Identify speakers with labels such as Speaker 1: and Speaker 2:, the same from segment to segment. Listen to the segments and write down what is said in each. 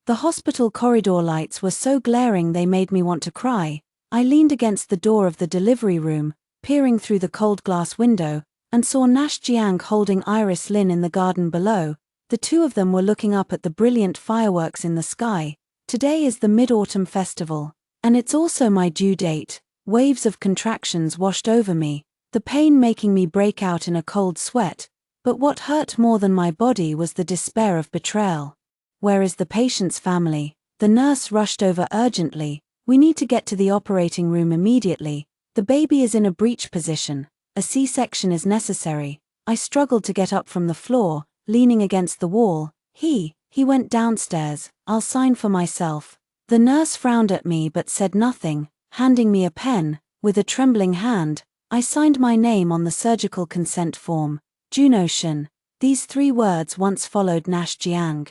Speaker 1: The hospital corridor lights were so glaring they made me want to cry. I leaned against the door of the delivery room, peering through the cold glass window, and saw Nash Jiang holding Iris Lin in the garden below. The two of them were looking up at the brilliant fireworks in the sky. Today is the Mid-Autumn Festival, and it's also my due date. Waves of contractions washed over me, the pain making me break out in a cold sweat. But what hurt more than my body was the despair of betrayal. "Where is the patient's family?" The nurse rushed over urgently. "We need to get to the operating room immediately. The baby is in a breech position. A C-section is necessary." I struggled to get up from the floor, leaning against the wall. He went downstairs. "I'll sign for myself." The nurse frowned at me but said nothing, handing me a pen. With a trembling hand, I signed my name on the surgical consent form. Juno Shen. These 3 words once followed Nash Jiang,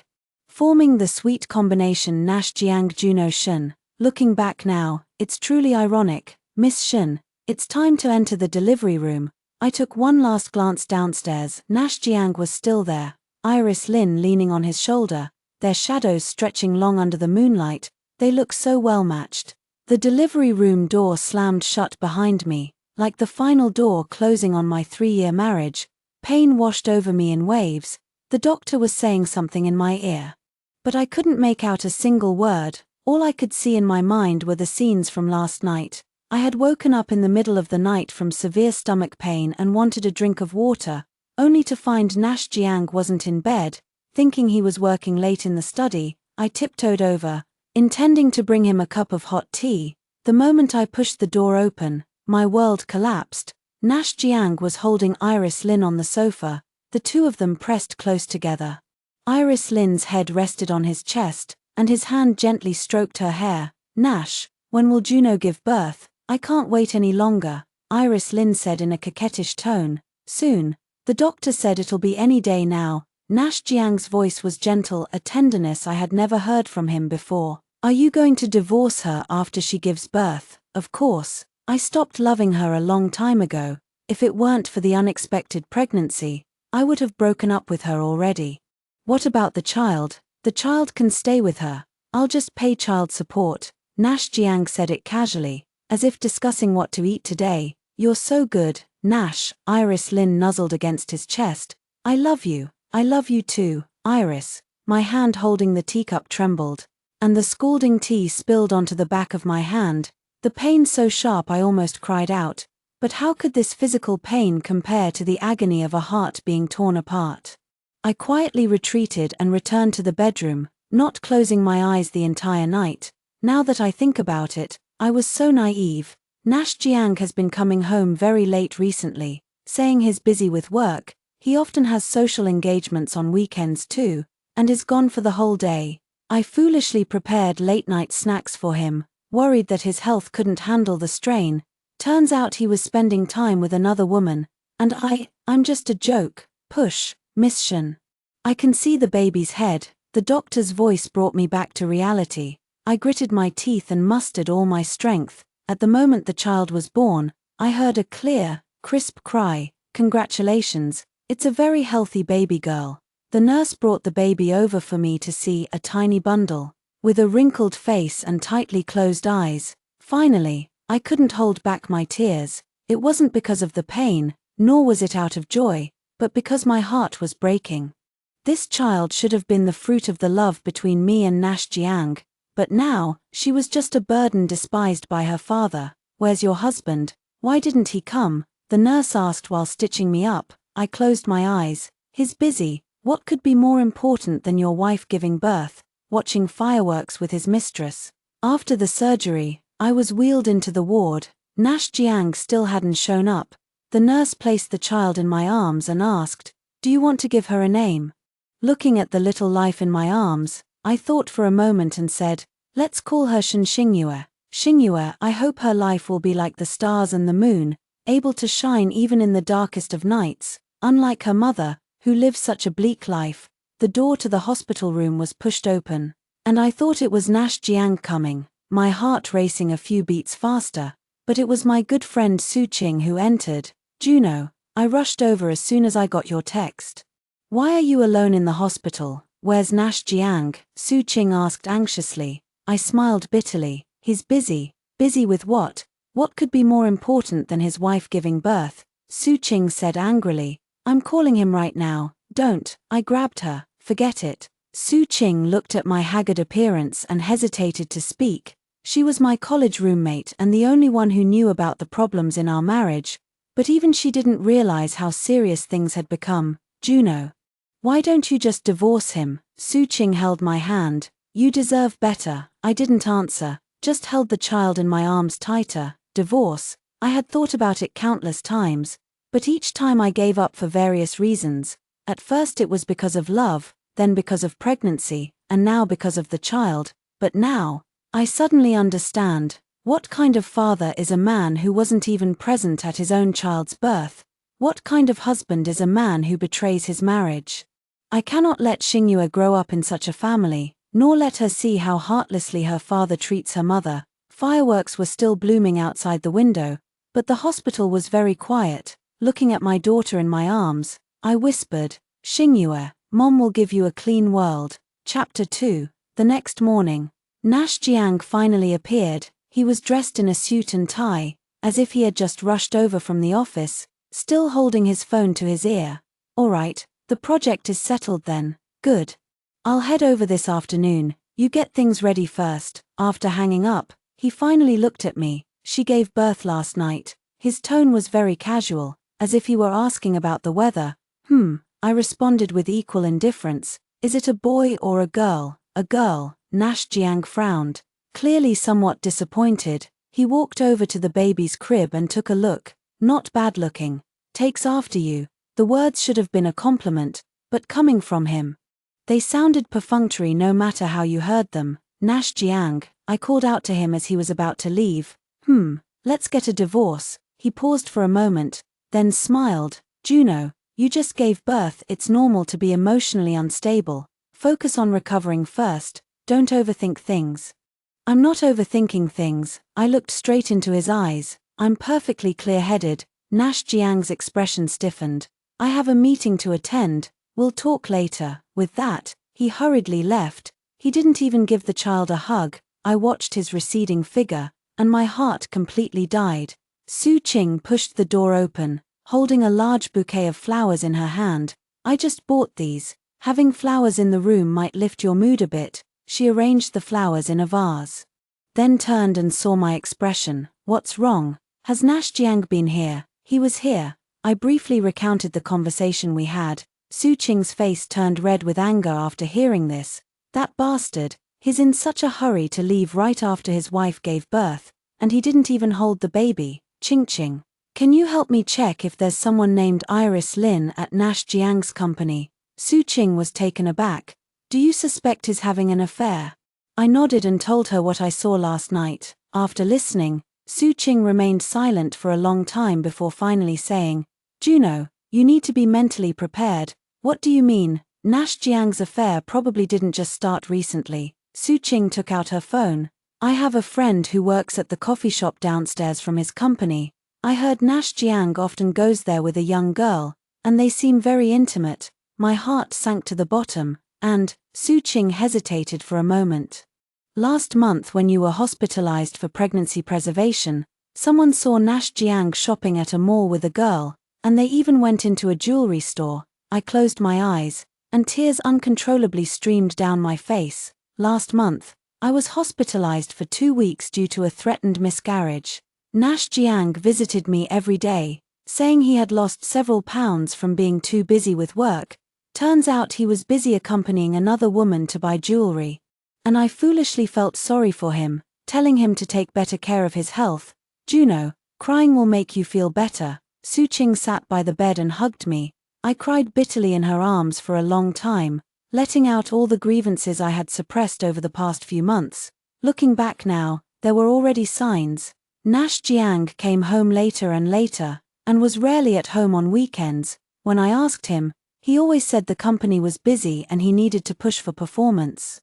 Speaker 1: forming the sweet combination Nash Jiang Juno Shen. Looking back now, it's truly ironic. "Miss Shen, it's time to enter the delivery room." I took one last glance downstairs. Nash Jiang was still there, Iris Lin leaning on his shoulder, their shadows stretching long under the moonlight. They looked so well matched. The delivery room door slammed shut behind me, like the final door closing on my 3-year marriage. Pain washed over me in waves. The doctor was saying something in my ear, but I couldn't make out a single word. All I could see in my mind were the scenes from last night. I had woken up in the middle of the night from severe stomach pain and wanted a drink of water, only to find Nash Jiang wasn't in bed. Thinking he was working late in the study, I tiptoed over, intending to bring him a cup of hot tea. The moment I pushed the door open, my world collapsed. Nash Jiang was holding Iris Lin on the sofa, the two of them pressed close together. Iris Lin's head rested on his chest, and his hand gently stroked her hair. "Nash, when will Juno give birth?" "I can't wait any longer," Iris Lin said in a coquettish tone. "Soon. The doctor said it'll be any day now." Nash Jiang's voice was gentle, a tenderness I had never heard from him before. "Are you going to divorce her after she gives birth?" "Of course. I stopped loving her a long time ago. If it weren't for the unexpected pregnancy, I would have broken up with her already." "What about the child?" "The child can stay with her. I'll just pay child support." Nash Jiang said it casually, as if discussing what to eat today. "You're so good, Nash." Iris Lin nuzzled against his chest. "I love you. I love you too, Iris." My hand holding the teacup trembled, and the scalding tea spilled onto the back of my hand, the pain so sharp I almost cried out. But how could this physical pain compare to the agony of a heart being torn apart? I quietly retreated and returned to the bedroom, not closing my eyes the entire night. Now that I think about it, I was so naive. Nash Jiang has been coming home very late recently, saying he's busy with work. He often has social engagements on weekends too, and is gone for the whole day. I foolishly prepared late-night snacks for him, worried that his health couldn't handle the strain. Turns out he was spending time with another woman, and I'm just a joke. "Push, Miss Shen. I can see the baby's head." The doctor's voice brought me back to reality. I gritted my teeth and mustered all my strength. At the moment the child was born, I heard a clear, crisp cry. "Congratulations, it's a very healthy baby girl." The nurse brought the baby over for me to see, a tiny bundle, with a wrinkled face and tightly closed eyes. Finally, I couldn't hold back my tears. It wasn't because of the pain, nor was it out of joy, but because my heart was breaking. This child should have been the fruit of the love between me and Nash Jiang. But now, she was just a burden despised by her father. "Where's your husband? Why didn't he come?" the nurse asked while stitching me up. I closed my eyes. "He's busy. What could be more important than your wife giving birth? Watching fireworks with his mistress." After the surgery, I was wheeled into the ward. Nash Jiang still hadn't shown up. The nurse placed the child in my arms and asked, "Do you want to give her a name?" Looking at the little life in my arms, I thought for a moment and said, "Let's call her Xingyue." Xingyue, I hope her life will be like the stars and the moon, able to shine even in the darkest of nights. Unlike her mother, who lives such a bleak life. The door to the hospital room was pushed open, and I thought it was Nash Jiang coming, my heart racing a few beats faster. But it was my good friend Su Qing who entered. "Juno, I rushed over as soon as I got your text. Why are you alone in the hospital?" "Where's Nash Jiang?" Su Qing asked anxiously. I smiled bitterly. "He's busy." "Busy with what? What could be more important than his wife giving birth?" Su Qing said angrily. "I'm calling him right now." "Don't." I grabbed her. "Forget it." Su Qing looked at my haggard appearance and hesitated to speak. She was my college roommate and the only one who knew about the problems in our marriage, but even she didn't realize how serious things had become. "Juno, why don't you just divorce him?" Su Qing held my hand. "You deserve better." I didn't answer, just held the child in my arms tighter. Divorce? I had thought about it countless times, but each time I gave up for various reasons. At first it was because of love, then because of pregnancy, and now because of the child. But now, I suddenly understand. What kind of father is a man who wasn't even present at his own child's birth? What kind of husband is a man who betrays his marriage? I cannot let Xingyue grow up in such a family, nor let her see how heartlessly her father treats her mother. Fireworks were still blooming outside the window, but the hospital was very quiet. Looking at my daughter in my arms, I whispered, "Xingyue, Mom will give you a clean world." Chapter 2. The next morning, Nash Jiang finally appeared. He was dressed in a suit and tie, as if he had just rushed over from the office, still holding his phone to his ear. "All right, the project is settled then. Good. I'll head over this afternoon. You get things ready first." After hanging up, he finally looked at me. "She gave birth last night." His tone was very casual, as if he were asking about the weather. I responded with equal indifference. "Is it a boy or a girl?" "A girl." Nash Jiang frowned. Clearly somewhat disappointed, he walked over to the baby's crib and took a look. "Not bad looking. Takes after you." The words should have been a compliment, but coming from him, they sounded perfunctory no matter how you heard them. "Nash Jiang," I called out to him as he was about to leave. Let's get a divorce." He paused for a moment, then smiled. "Juno, you just gave birth. It's normal to be emotionally unstable. Focus on recovering first. Don't overthink things." "I'm not overthinking things." I looked straight into his eyes. "I'm perfectly clear-headed." Nash Jiang's expression stiffened. "I have a meeting to attend. We'll talk later." With that, he hurriedly left. He didn't even give the child a hug. I watched his receding figure, and my heart completely died. Su Qing pushed the door open, holding a large bouquet of flowers in her hand. "I just bought these. Having flowers in the room might lift your mood a bit." She arranged the flowers in a vase, then turned and saw my expression. "What's wrong? Has Nash Jiang been here?" "He was here." I briefly recounted the conversation we had. Su Qing's face turned red with anger after hearing this. "That bastard, he's in such a hurry to leave right after his wife gave birth, and he didn't even hold the baby." Qing, can you help me check if there's someone named Iris Lin at Nash Jiang's company?" Su Qing was taken aback. "Do you suspect he's having an affair?" I nodded and told her what I saw last night. After listening, Su Qing remained silent for a long time before finally saying, "Juno, you need to be mentally prepared." "What do you mean?" "Nash Jiang's affair probably didn't just start recently." Su Qing took out her phone. "I have a friend who works at the coffee shop downstairs from his company. I heard Nash Jiang often goes there with a young girl, and they seem very intimate." My heart sank to the bottom, and Su Qing hesitated for a moment. "Last month when you were hospitalized for pregnancy preservation, someone saw Nash Jiang shopping at a mall with a girl, and they even went into a jewelry store." I closed my eyes, and tears uncontrollably streamed down my face. "Last month, I was hospitalized for 2 weeks due to a threatened miscarriage. Nash Jiang visited me every day, saying he had lost several pounds from being too busy with work. Turns out he was busy accompanying another woman to buy jewelry. And I foolishly felt sorry for him, telling him to take better care of his health." "Juno, crying will make you feel better." Su Qing sat by the bed and hugged me. I cried bitterly in her arms for a long time, letting out all the grievances I had suppressed over the past few months. Looking back now, there were already signs. Nash Jiang came home later and later, and was rarely at home on weekends. When I asked him, he always said the company was busy and he needed to push for performance.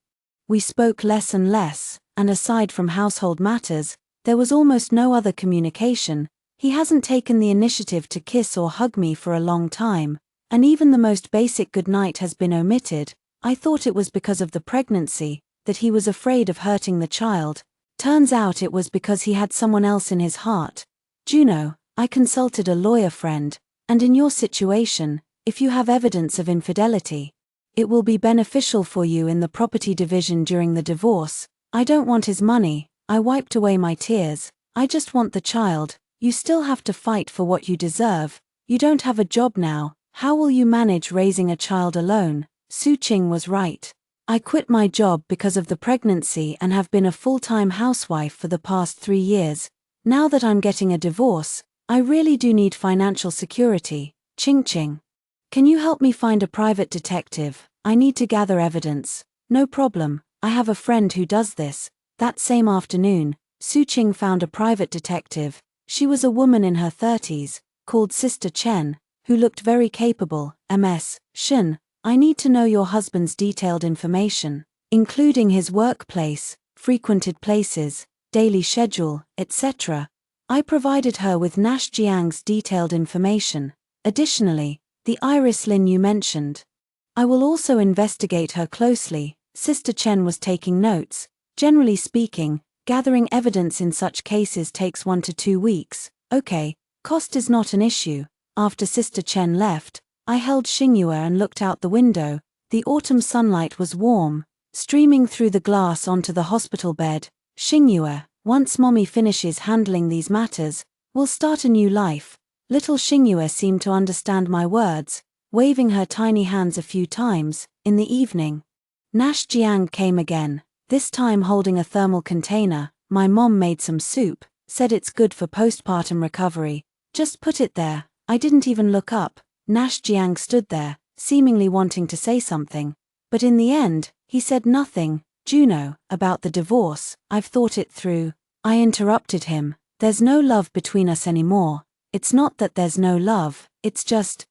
Speaker 1: We spoke less and less, and aside from household matters, there was almost no other communication. He hasn't taken the initiative to kiss or hug me for a long time, and even the most basic goodnight has been omitted. I thought it was because of the pregnancy, that he was afraid of hurting the child. Turns out it was because he had someone else in his heart. Juno, I consulted a lawyer friend, and in your situation, if you have evidence of infidelity, it will be beneficial for you in the property division during the divorce. I don't want his money. I wiped away my tears. I just want the child. You still have to fight for what you deserve. You don't have a job now. How will you manage raising a child alone? Su Qing was right. I quit my job because of the pregnancy and have been a full-time housewife for the past 3 years. Now that I'm getting a divorce, I really do need financial security. Ching Ching. Can you help me find a private detective? I need to gather evidence. No problem, I have a friend who does this. That same afternoon, Su Qing found a private detective. She was a woman in her 30s, called Sister Chen, who looked very capable. Ms. Shen, I need to know your husband's detailed information, including his workplace, frequented places, daily schedule, etc. I provided her with Nash Jiang's detailed information. Additionally, the Iris Lin you mentioned. I will also investigate her closely. Sister Chen was taking notes. Generally speaking, gathering evidence in such cases takes 1 to 2 weeks. Okay, cost is not an issue. After Sister Chen left, I held Xingyue and looked out the window. The autumn sunlight was warm, streaming through the glass onto the hospital bed. Xingyue, once Mommy finishes handling these matters, we'll start a new life. Little Xingyue seemed to understand my words, waving her tiny hands a few times. In the evening, Nash Jiang came again, this time holding a thermal container. My mom made some soup, said it's good for postpartum recovery. Just put it there. I didn't even look up. Nash Jiang stood there, seemingly wanting to say something. But in the end, he said nothing. Juno, about the divorce, I've thought it through. I interrupted him. There's no love between us anymore. It's not that there's no love, it's just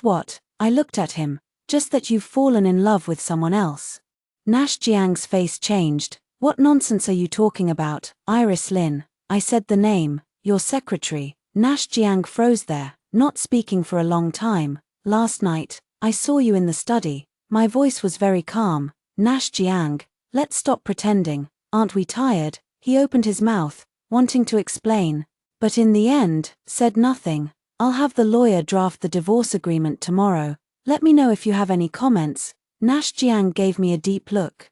Speaker 1: what? I looked at him. Just that you've fallen in love with someone else. Nash Jiang's face changed. What nonsense are you talking about, Iris Lin? I said the name, your secretary. Nash Jiang froze there, not speaking for a long time. Last night, I saw you in the study. My voice was very calm. Nash Jiang, let's stop pretending. Aren't we tired? He opened his mouth, wanting to explain, but in the end, said nothing. I'll have the lawyer draft the divorce agreement tomorrow. Let me know if you have any comments. Nash Jiang gave me a deep look,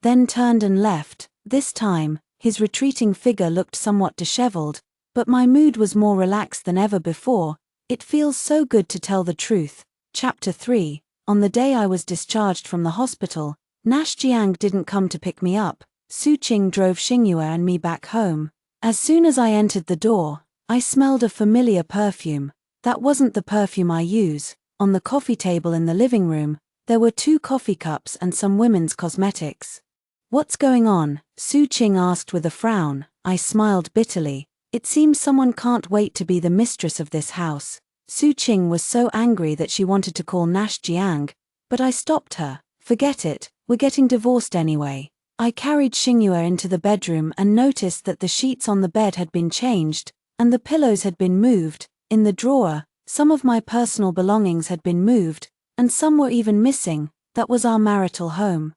Speaker 1: then turned and left. This time, his retreating figure looked somewhat disheveled, but my mood was more relaxed than ever before. It feels so good to tell the truth. Chapter 3. On the day I was discharged from the hospital, Nash Jiang didn't come to pick me up. Su Qing drove Xingyue and me back home. As soon as I entered the door, I smelled a familiar perfume. That wasn't the perfume I use. On the coffee table in the living room, there were 2 coffee cups and some women's cosmetics. What's going on? Su Qing asked with a frown. I smiled bitterly. It seems someone can't wait to be the mistress of this house. Su Qing was so angry that she wanted to call Nash Jiang, but I stopped her. Forget it, we're getting divorced anyway. I carried Xingyue into the bedroom and noticed that the sheets on the bed had been changed, and the pillows had been moved. In the drawer, some of my personal belongings had been moved, and some were even missing. That was our marital home.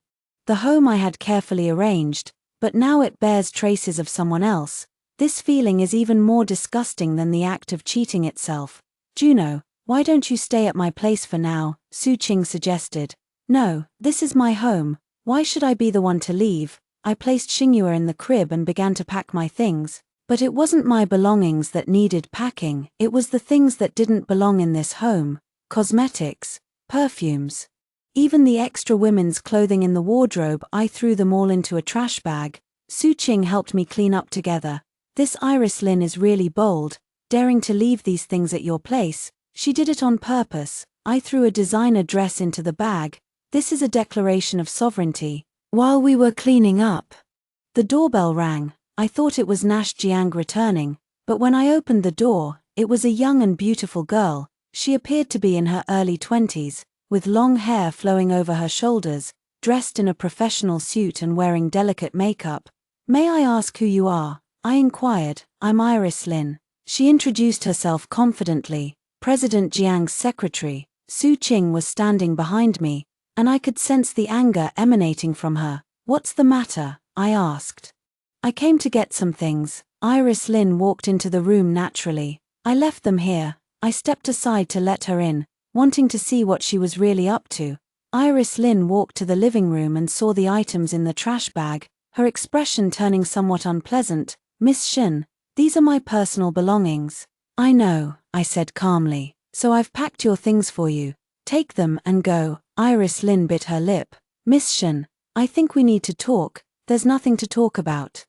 Speaker 1: The home I had carefully arranged, but now it bears traces of someone else. This feeling is even more disgusting than the act of cheating itself. Juno, why don't you stay at my place for now? Su Qing suggested. No, this is my home. Why should I be the one to leave? I placed Xingyue in the crib and began to pack my things. But it wasn't my belongings that needed packing, it was the things that didn't belong in this home. Cosmetics, perfumes. Even the extra women's clothing in the wardrobe, I threw them all into a trash bag. Su Qing helped me clean up together. This Iris Lin is really bold, daring to leave these things at your place. She did it on purpose. I threw a designer dress into the bag. This is a declaration of sovereignty. While we were cleaning up, the doorbell rang. I thought it was Nash Jiang returning, but when I opened the door, it was a young and beautiful girl. She appeared to be in her early 20s, with long hair flowing over her shoulders, dressed in a professional suit and wearing delicate makeup. May I ask who you are? I inquired. I'm Iris Lin. She introduced herself confidently. President Jiang's secretary. Su Qing was standing behind me, and I could sense the anger emanating from her. "What's the matter?" I asked. "I came to get some things." Iris Lynn walked into the room naturally. "I left them here." I stepped aside to let her in, wanting to see what she was really up to. Iris Lynn walked to the living room and saw the items in the trash bag, her expression turning somewhat unpleasant. "Miss Shin, these are my personal belongings." "I know," I said calmly, "so I've packed your things for you. Take them and go." Iris Lynn bit her lip. "Miss Shin, I think we need to talk." "There's nothing to talk about.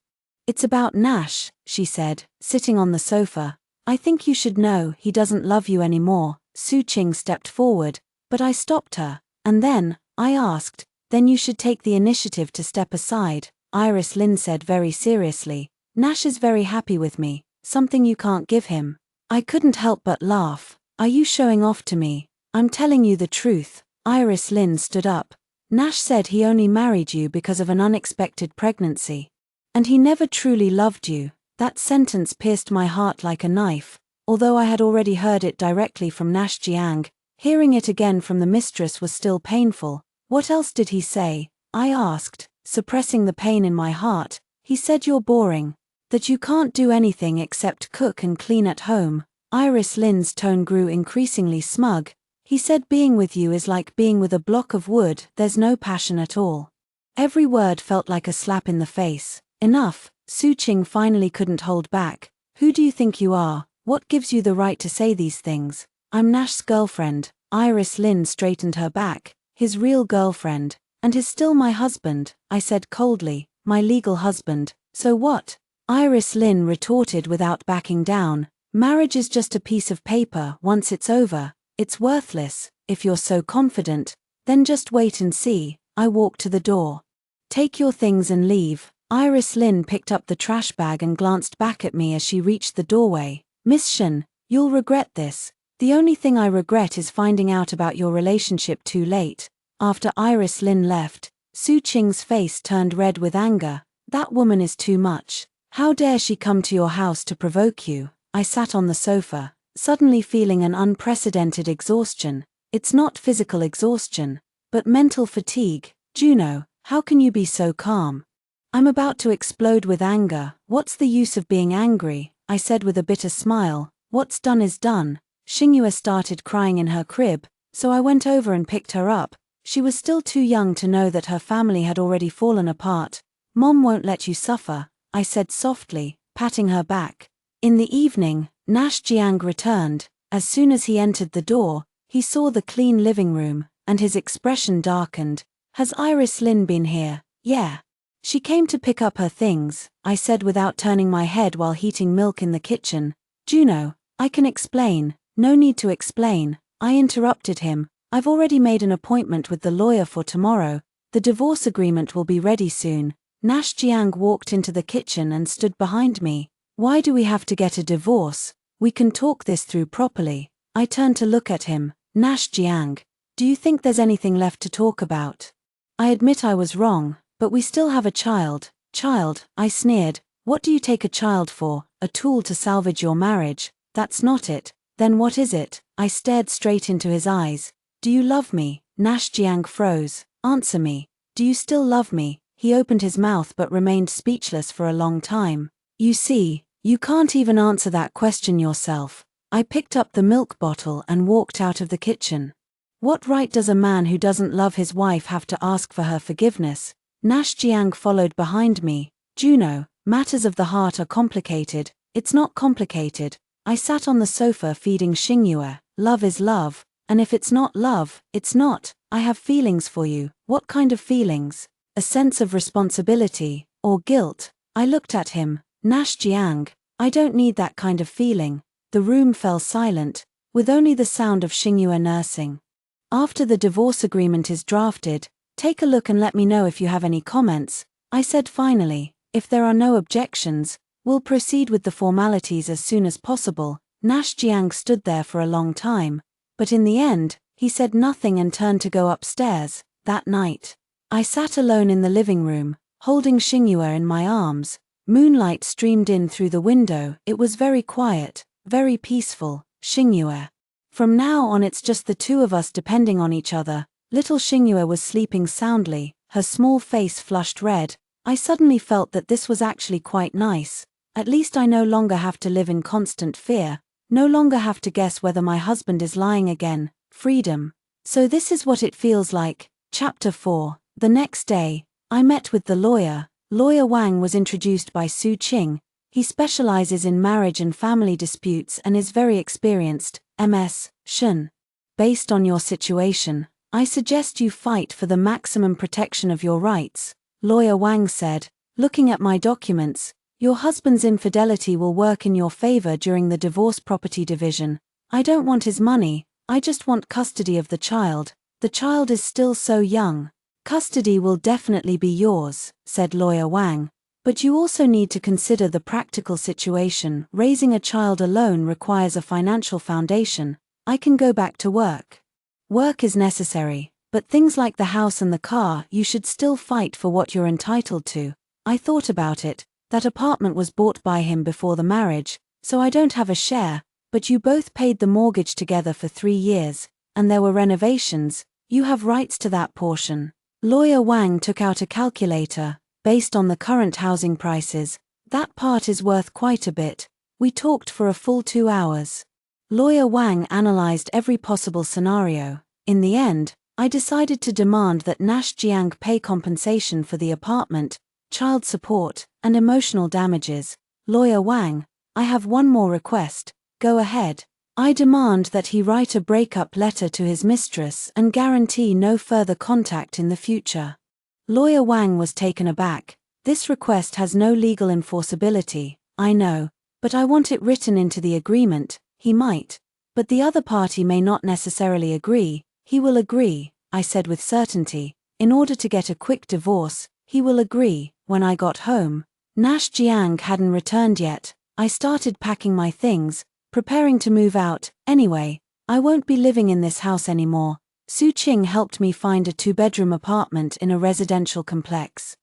Speaker 1: It's about Nash," she said, sitting on the sofa. "I think you should know he doesn't love you anymore." Su Ching stepped forward, but I stopped her. "And then," I asked, "then you should take the initiative to step aside." Iris Lynn said very seriously, "Nash is very happy with me, something you can't give him." I couldn't help but laugh. "Are you showing off to me?" "I'm telling you the truth." Iris Lynn stood up. "Nash said he only married you because of an unexpected pregnancy. And he never truly loved you." That sentence pierced my heart like a knife. Although I had already heard it directly from Nash Jiang, hearing it again from the mistress was still painful. "What else did he say?" I asked, suppressing the pain in my heart. "He said you're boring. That you can't do anything except cook and clean at home." Iris Lynn's tone grew increasingly smug. "He said being with you is like being with a block of wood, there's no passion at all." Every word felt like a slap in the face. "Enough." Su Ching finally couldn't hold back. "Who do you think you are? What gives you the right to say these things?" "I'm Nash's girlfriend." Iris Lynn straightened her back. "His real girlfriend. And he's still my husband," I said coldly. "My legal husband. So what?" Iris Lynn retorted without backing down. "Marriage is just a piece of paper. Once it's over, it's worthless. If you're so confident, then just wait and see." I walked to the door. "Take your things and leave." Iris Lynn picked up the trash bag and glanced back at me as she reached the doorway. "Miss Shin, you'll regret this." "The only thing I regret is finding out about your relationship too late." After Iris Lynn left, Su Ching's face turned red with anger. "That woman is too much. How dare she come to your house to provoke you?" I sat on the sofa, suddenly feeling an unprecedented exhaustion. It's not physical exhaustion, but mental fatigue. "Juno, how can you be so calm?" "I'm about to explode with anger." "What's the use of being angry?" I said with a bitter smile. "What's done is done." Xingyue started crying in her crib, so I went over and picked her up. She was still too young to know that her family had already fallen apart. "Mom won't let you suffer," I said softly, patting her back. In the evening, Nash Jiang returned. As soon as he entered the door, he saw the clean living room, and his expression darkened. "Has Iris Lynn been here?" "Yeah. She came to pick up her things," I said without turning my head while heating milk in the kitchen. "Juno, I can explain." "No need to explain," I interrupted him. "I've already made an appointment with the lawyer for tomorrow. The divorce agreement will be ready soon." Nash Jiang walked into the kitchen and stood behind me. "Why do we have to get a divorce? We can talk this through properly." I turned to look at him. "Nash Jiang, do you think there's anything left to talk about?" I admit I was wrong, but we still have a child. "Child," I sneered. "What do you take a child for? A tool to salvage your marriage? That's not it." "Then what is it?" I stared straight into his eyes. "Do you love me?" Nash Jiang froze. "Answer me. Do you still love me?" He opened his mouth but remained speechless for a long time. "You see, you can't even answer that question yourself." I picked up the milk bottle and walked out of the kitchen. What right does a man who doesn't love his wife have to ask for her forgiveness? Nash Jiang followed behind me. "Juno, matters of the heart are complicated." "It's not complicated." I sat on the sofa feeding Xingyue. "Love is love, and if it's not love, it's not. I have feelings for you." "What kind of feelings?" "A sense of responsibility, or guilt." I looked at him. "Nash Jiang, I don't need that kind of feeling." The room fell silent, with only the sound of Xingyue nursing. "After the divorce agreement is drafted, take a look and let me know if you have any comments," I said finally. "If there are no objections, we'll proceed with the formalities as soon as possible." Nash Jiang stood there for a long time, but in the end, he said nothing and turned to go upstairs. That night, I sat alone in the living room, holding Xingyue in my arms. Moonlight streamed in through the window. It was very quiet, very peaceful. "Xingyue, from now on it's just the two of us depending on each other. Little Xingyue was sleeping soundly, her small face flushed red. I suddenly felt that this was actually quite nice. At least I no longer have to live in constant fear, no longer have to guess whether my husband is lying again. Freedom. So this is what it feels like. Chapter 4. The next day, I met with the lawyer. Lawyer Wang was introduced by Su Qing. He specializes in marriage and family disputes and is very experienced. Ms. Shen. Based on your situation, I suggest you fight for the maximum protection of your rights, Lawyer Wang said. Looking at my documents, your husband's infidelity will work in your favor during the divorce property division. I don't want his money, I just want custody of the child. The child is still so young. Custody will definitely be yours, said Lawyer Wang. But you also need to consider the practical situation. Raising a child alone requires a financial foundation. I can go back to work. Work is necessary, but things like the house and the car, you should still fight for what you're entitled to. I thought about it. That apartment was bought by him before the marriage, so I don't have a share, but you both paid the mortgage together for 3 years, and there were renovations. You have rights to that portion. Lawyer Wang took out a calculator. Based on the current housing prices, that part is worth quite a bit. We talked for a full 2 hours. Lawyer Wang analyzed every possible scenario. In the end, I decided to demand that Nash Jiang pay compensation for the apartment, child support, and emotional damages. Lawyer Wang, I have one more request. Go ahead. I demand that he write a breakup letter to his mistress and guarantee no further contact in the future. Lawyer Wang was taken aback. This request has no legal enforceability, I know, but I want it written into the agreement. He might. But the other party may not necessarily agree. He will agree, I said with certainty. In order to get a quick divorce, he will agree. When I got home, Nash Jiang hadn't returned yet. I started packing my things, preparing to move out. Anyway, I won't be living in this house anymore. Su Qing helped me find a 2-bedroom apartment in a residential complex.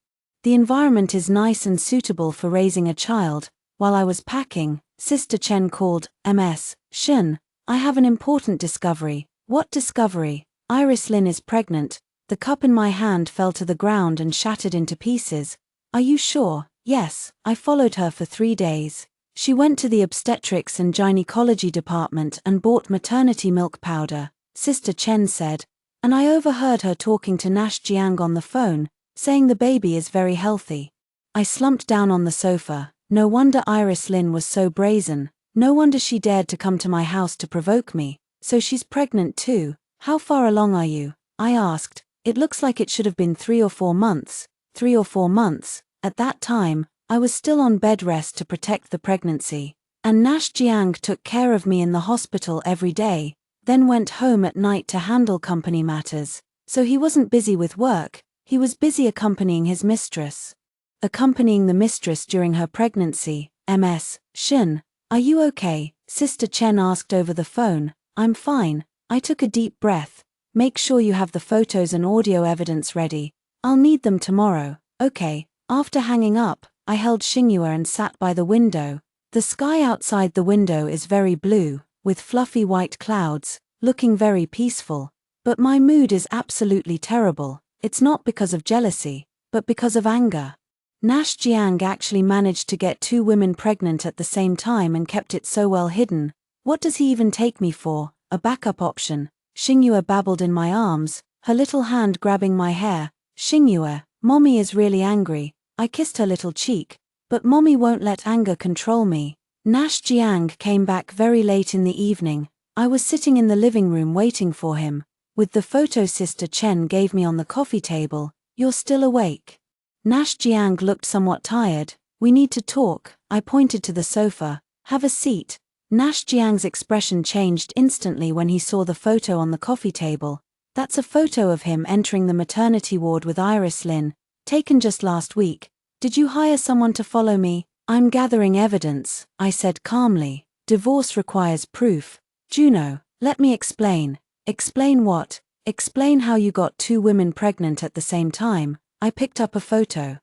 Speaker 1: The environment is nice and suitable for raising a child. While I was packing, Sister Chen called. Ms. Shen, I have an important discovery. What discovery? Iris Lin is pregnant. The cup in my hand fell to the ground and shattered into pieces. Are you sure? Yes, I followed her for 3 days. She went to the obstetrics and gynecology department and bought maternity milk powder, Sister Chen said, and I overheard her talking to Nash Jiang on the phone, saying the baby is very healthy. I slumped down on the sofa. No wonder Iris Lin was so brazen. No wonder she dared to come to my house to provoke me. So she's pregnant too. How far along are you? I asked. It looks like it should have been 3 or 4 months. 3 or 4 months. At that time, I was still on bed rest to protect the pregnancy. And Nash Jiang took care of me in the hospital every day, then went home at night to handle company matters. So he wasn't busy with work, he was busy accompanying his mistress. Accompanying the mistress during her pregnancy. Ms. Shen, are you okay? Sister Chen asked over the phone. I'm fine. I took a deep breath. Make sure you have the photos and audio evidence ready. I'll need them tomorrow. Okay. After hanging up, I held Xingyue and sat by the window. The sky outside the window is very blue, with fluffy white clouds, looking very peaceful. But my mood is absolutely terrible. It's not because of jealousy, but because of anger. Nash Jiang actually managed to get 2 women pregnant at the same time and kept it so well hidden. What does he even take me for? A backup option? Xingyue babbled in my arms, her little hand grabbing my hair. Xingyue, Mommy is really angry. I kissed her little cheek, but Mommy won't let anger control me. Nash Jiang came back very late in the evening. I was sitting in the living room waiting for him, with the photo Sister Chen gave me on the coffee table. You're still awake? Nash Jiang looked somewhat tired. We need to talk. I pointed to the sofa. Have a seat. Nash Jiang's expression changed instantly when he saw the photo on the coffee table. That's a photo of him entering the maternity ward with Iris Lin, taken just last week. Did you hire someone to follow me? I'm gathering evidence, I said calmly. Divorce requires proof. Juno, let me explain. Explain what? Explain how you got 2 women pregnant at the same time. I picked up a photo.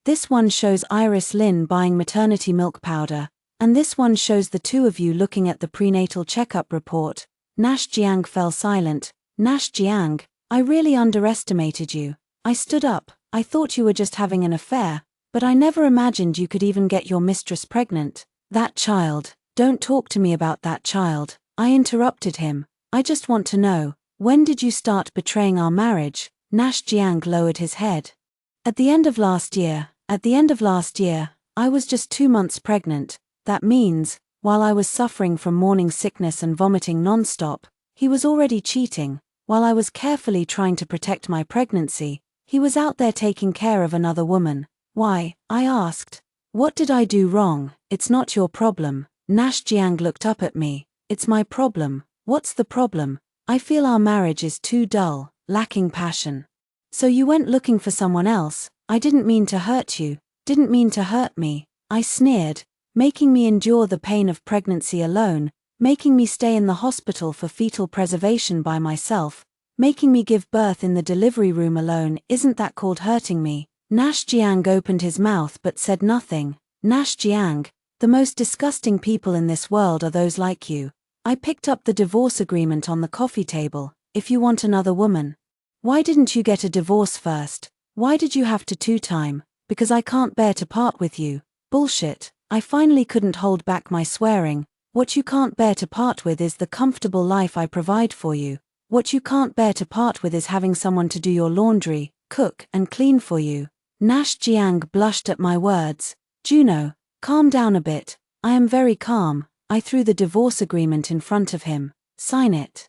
Speaker 1: This one shows Iris Lin buying maternity milk powder, and this one shows the 2 of you looking at the prenatal checkup report. Nash Jiang fell silent. Nash Jiang, I really underestimated you. I stood up. I thought you were just having an affair, but I never imagined you could even get your mistress pregnant. That child. Don't talk to me about that child. I interrupted him. I just want to know, when did you start betraying our marriage? Nash Jiang lowered his head. At the end of last year, I was just 2 months pregnant. That means, while I was suffering from morning sickness and vomiting non-stop, he was already cheating. While I was carefully trying to protect my pregnancy, he was out there taking care of another woman. Why? I asked. What did I do wrong? It's not your problem. Nash Jiang looked up at me. It's my problem. What's the problem? I feel our marriage is too dull, lacking passion. So you went looking for someone else. I didn't mean to hurt you. Didn't mean to hurt me. I sneered, making me endure the pain of pregnancy alone, making me stay in the hospital for fetal preservation by myself, making me give birth in the delivery room alone. Isn't that called hurting me? Nash Jiang opened his mouth but said nothing. Nash Jiang, the most disgusting people in this world are those like you. I picked up the divorce agreement on the coffee table. If you want another woman, why didn't you get a divorce first? Why did you have to two-time? Because I can't bear to part with you. Bullshit. I finally couldn't hold back my swearing. What you can't bear to part with is the comfortable life I provide for you. What you can't bear to part with is having someone to do your laundry, cook, and clean for you. Nash Jiang blushed at my words. Juno, calm down a bit. I am very calm. I threw the divorce agreement in front of him. Sign it.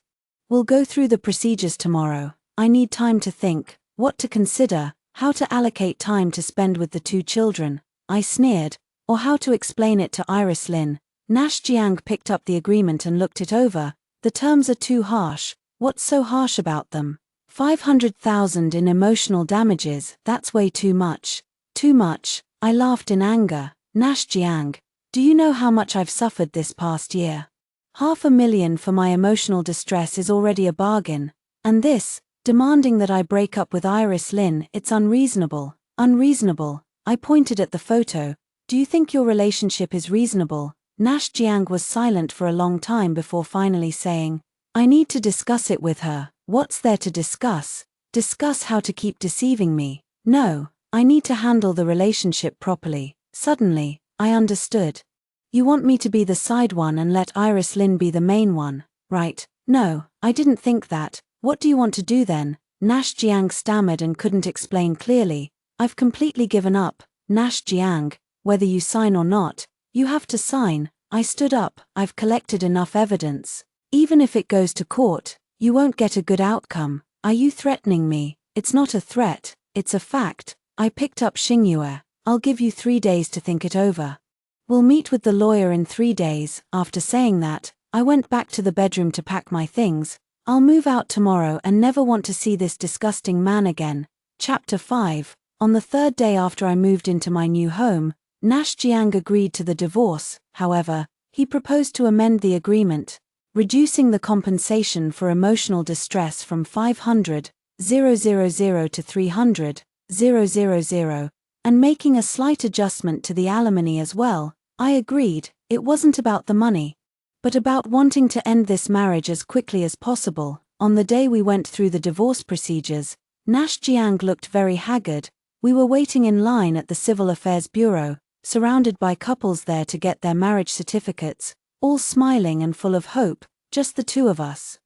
Speaker 1: We'll go through the procedures tomorrow. I need time to think, what to consider, how to allocate time to spend with the 2 children. I sneered, or how to explain it to Iris Lin. Nash Jiang picked up the agreement and looked it over. The terms are too harsh. What's so harsh about them? 500,000 in emotional damages, that's way too much. Too much. I laughed in anger. Nash Jiang, do you know how much I've suffered this past year? $500,000 for my emotional distress is already a bargain. And this, demanding that I break up with Iris Lin, it's unreasonable. Unreasonable. I pointed at the photo. Do you think your relationship is reasonable? Nash Jiang was silent for a long time before finally saying, I need to discuss it with her. What's there to discuss? Discuss how to keep deceiving me. No, I need to handle the relationship properly. Suddenly, I understood. You want me to be the side one and let Iris Lin be the main one, right? No, I didn't think that. What do you want to do then? Nash Jiang stammered and couldn't explain clearly. I've completely given up. Nash Jiang, whether you sign or not, you have to sign. I stood up. I've collected enough evidence. Even if it goes to court, you won't get a good outcome. Are you threatening me? It's not a threat, it's a fact. I picked up Xingyue. I'll give you 3 days to think it over. We'll meet with the lawyer in 3 days. After saying that, I went back to the bedroom to pack my things. I'll move out tomorrow and never want to see this disgusting man again. Chapter 5. On the 3rd day after I moved into my new home, Nash Jiang agreed to the divorce. However, he proposed to amend the agreement, reducing the compensation for emotional distress from 500,000 to 300,000, and making a slight adjustment to the alimony as well. I agreed. It wasn't about the money, but about wanting to end this marriage as quickly as possible. On the day we went through the divorce procedures, Nash Jiang looked very haggard. We were waiting in line at the Civil Affairs Bureau, surrounded by couples there to get their marriage certificates, all smiling and full of hope, just the 2 of us.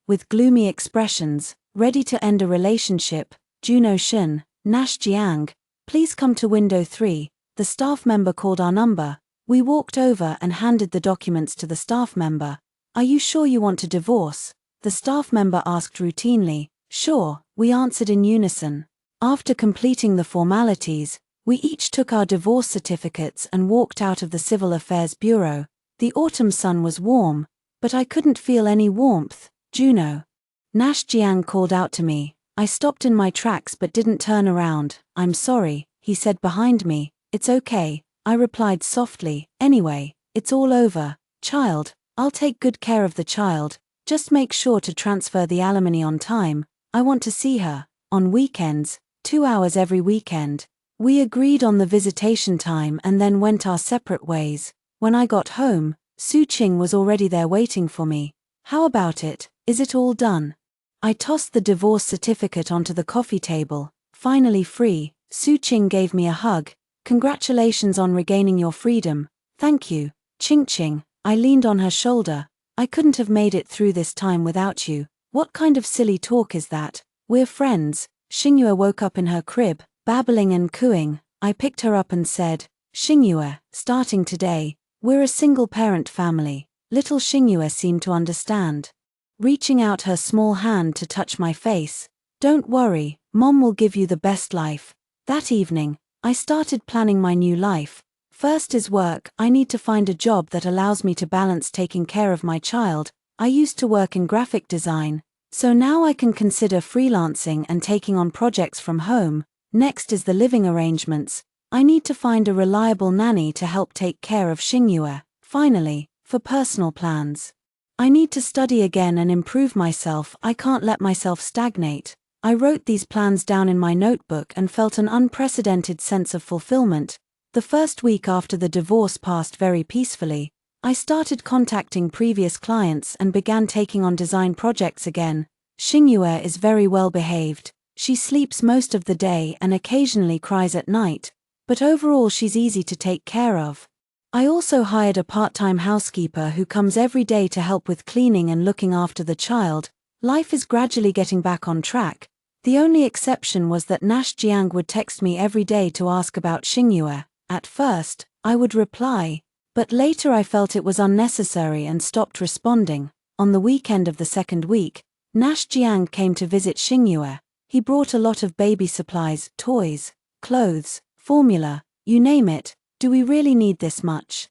Speaker 1: With gloomy expressions, ready to end a relationship. Juno Shin, Nash Jiang, please come to window 3. The staff member called our number. We walked over and handed the documents to the staff member. Are you sure you want to divorce? The staff member asked routinely. Sure, we answered in unison. After completing the formalities, we each took our divorce certificates and walked out of the Civil Affairs Bureau. The autumn sun was warm, but I couldn't feel any warmth. Juno. Nash Jiang called out to me. I stopped in my tracks but didn't turn around. I'm sorry, he said behind me. It's okay, I replied softly. Anyway, it's all over. Child, I'll take good care of the child. Just make sure to transfer the alimony on time. I want to see her. On weekends, 2 hours every weekend. We agreed on the visitation time and then went our separate ways. When I got home, Su Qing was already there waiting for me. How about it? Is it all done? I tossed the divorce certificate onto the coffee table. Finally free. Su Qing gave me a hug. Congratulations on regaining your freedom. Thank you, Ching Ching. I leaned on her shoulder. I couldn't have made it through this time without you. What kind of silly talk is that? We're friends. Xingyue woke up in her crib, babbling and cooing. I picked her up and said, Xingyue, starting today, we're a single-parent family. Little Xingyue seemed to understand, reaching out her small hand to touch my face. Don't worry, Mom will give you the best life. That evening, I started planning my new life. First is work. I need to find a job that allows me to balance taking care of my child. I used to work in graphic design, so now I can consider freelancing and taking on projects from home. Next is the living arrangements. I need to find a reliable nanny to help take care of Xingyue. Finally, for personal plans, I need to study again and improve myself. I can't let myself stagnate. I wrote these plans down in my notebook and felt an unprecedented sense of fulfillment. The first week after the divorce passed very peacefully. I started contacting previous clients and began taking on design projects again. Xingyue is very well behaved. She sleeps most of the day and occasionally cries at night, but overall she's easy to take care of. I also hired a part-time housekeeper who comes every day to help with cleaning and looking after the child. Life is gradually getting back on track. The only exception was that Nash Jiang would text me every day to ask about Xingyue. At first, I would reply, but later I felt it was unnecessary and stopped responding. On the weekend of the second week, Nash Jiang came to visit Xingyue. He brought a lot of baby supplies, toys, clothes, formula, you name it. Do we really need this much?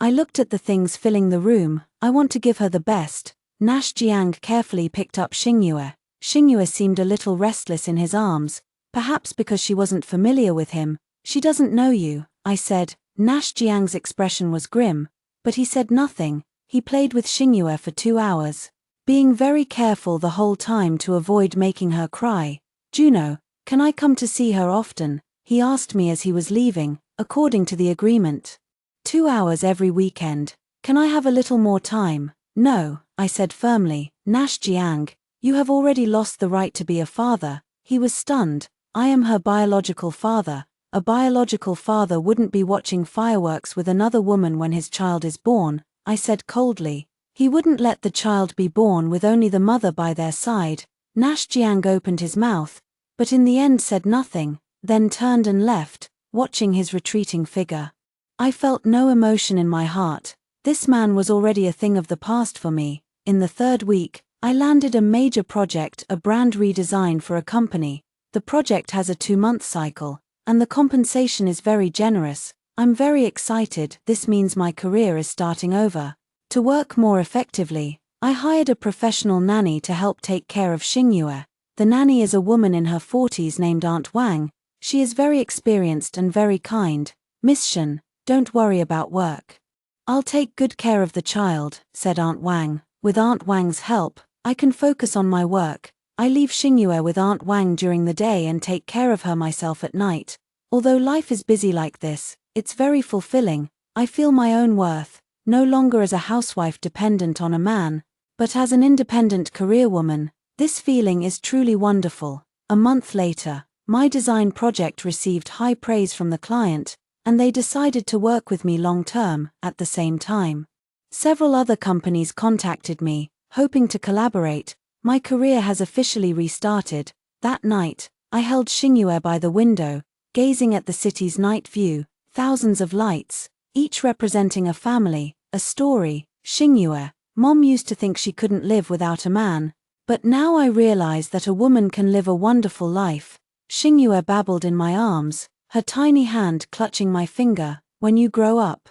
Speaker 1: I looked at the things filling the room. I want to give her the best. Nash Jiang carefully picked up Xingyue. Xingyue seemed a little restless in his arms, perhaps because she wasn't familiar with him. She doesn't know you, I said. Nash Jiang's expression was grim, but he said nothing. He played with Xingyue for 2 hours, being very careful the whole time to avoid making her cry. Juno, can I come to see her often? He asked me as he was leaving, according to the agreement. 2 hours every weekend. Can I have a little more time? No, I said firmly. Nash Jiang, you have already lost the right to be a father. He was stunned. I am her biological father. A biological father wouldn't be watching fireworks with another woman when his child is born, I said coldly. He wouldn't let the child be born with only the mother by their side. Nash Jiang opened his mouth, but in the end said nothing, then turned and left, watching his retreating figure. I felt no emotion in my heart. This man was already a thing of the past for me. In the third week, I landed a major project, a brand redesign for a company. The project has a 2-month cycle, and the compensation is very generous. I'm very excited. This means my career is starting over. To work more effectively, I hired a professional nanny to help take care of Xingyue. The nanny is a woman in her 40s named Aunt Wang. She is very experienced and very kind. Miss Shen, don't worry about work. I'll take good care of the child, said Aunt Wang. With Aunt Wang's help, I can focus on my work. I leave Xingyue with Aunt Wang during the day and take care of her myself at night. Although life is busy like this, it's very fulfilling. I feel my own worth, no longer as a housewife dependent on a man, but as an independent career woman. This feeling is truly wonderful. A month later, my design project received high praise from the client, and they decided to work with me long-term. At the same time, several other companies contacted me, hoping to collaborate. My career has officially restarted. That night, I held Xingyue by the window, gazing at the city's night view, thousands of lights, each representing a family, a story. Xingyue, Mom used to think she couldn't live without a man, but now I realize that a woman can live a wonderful life. Xingyue babbled in my arms, her tiny hand clutching my finger. When you grow up,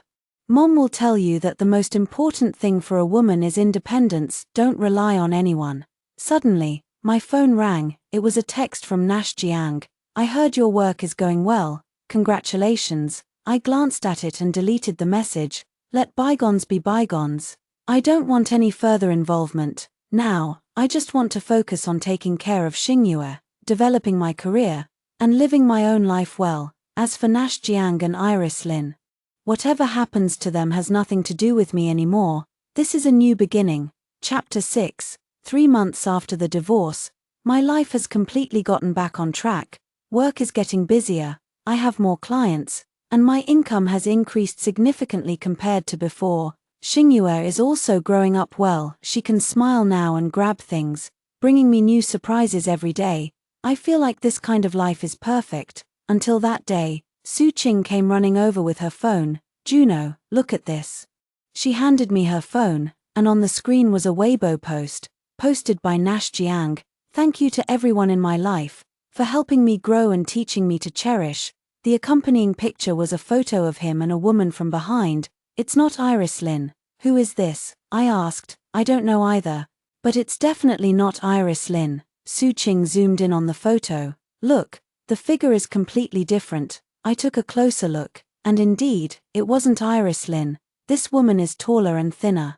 Speaker 1: Mom will tell you that the most important thing for a woman is independence. Don't rely on anyone. Suddenly, my phone rang. It was a text from Nash Jiang. I heard your work is going well. Congratulations. I glanced at it and deleted the message. Let bygones be bygones. I don't want any further involvement. Now, I just want to focus on taking care of Xingyue, developing my career, and living my own life well. As for Nash Jiang and Iris Lin, whatever happens to them has nothing to do with me anymore. This is a new beginning. Chapter 6. 3 months after the divorce, my life has completely gotten back on track, work is getting busier, I have more clients, and my income has increased significantly compared to before. Xingyue is also growing up well, she can smile now and grab things, bringing me new surprises every day. I feel like this kind of life is perfect. Until that day, Su Qing came running over with her phone. Juno, look at this. She handed me her phone, and on the screen was a Weibo post, posted by Nash Jiang. Thank you to everyone in my life, for helping me grow and teaching me to cherish. The accompanying picture was a photo of him and a woman from behind. It's not Iris Lin. Who is this? I asked. I don't know either. But it's definitely not Iris Lin. Su Qing zoomed in on the photo. Look, the figure is completely different. I took a closer look, and indeed, it wasn't Iris Lin. This woman is taller and thinner.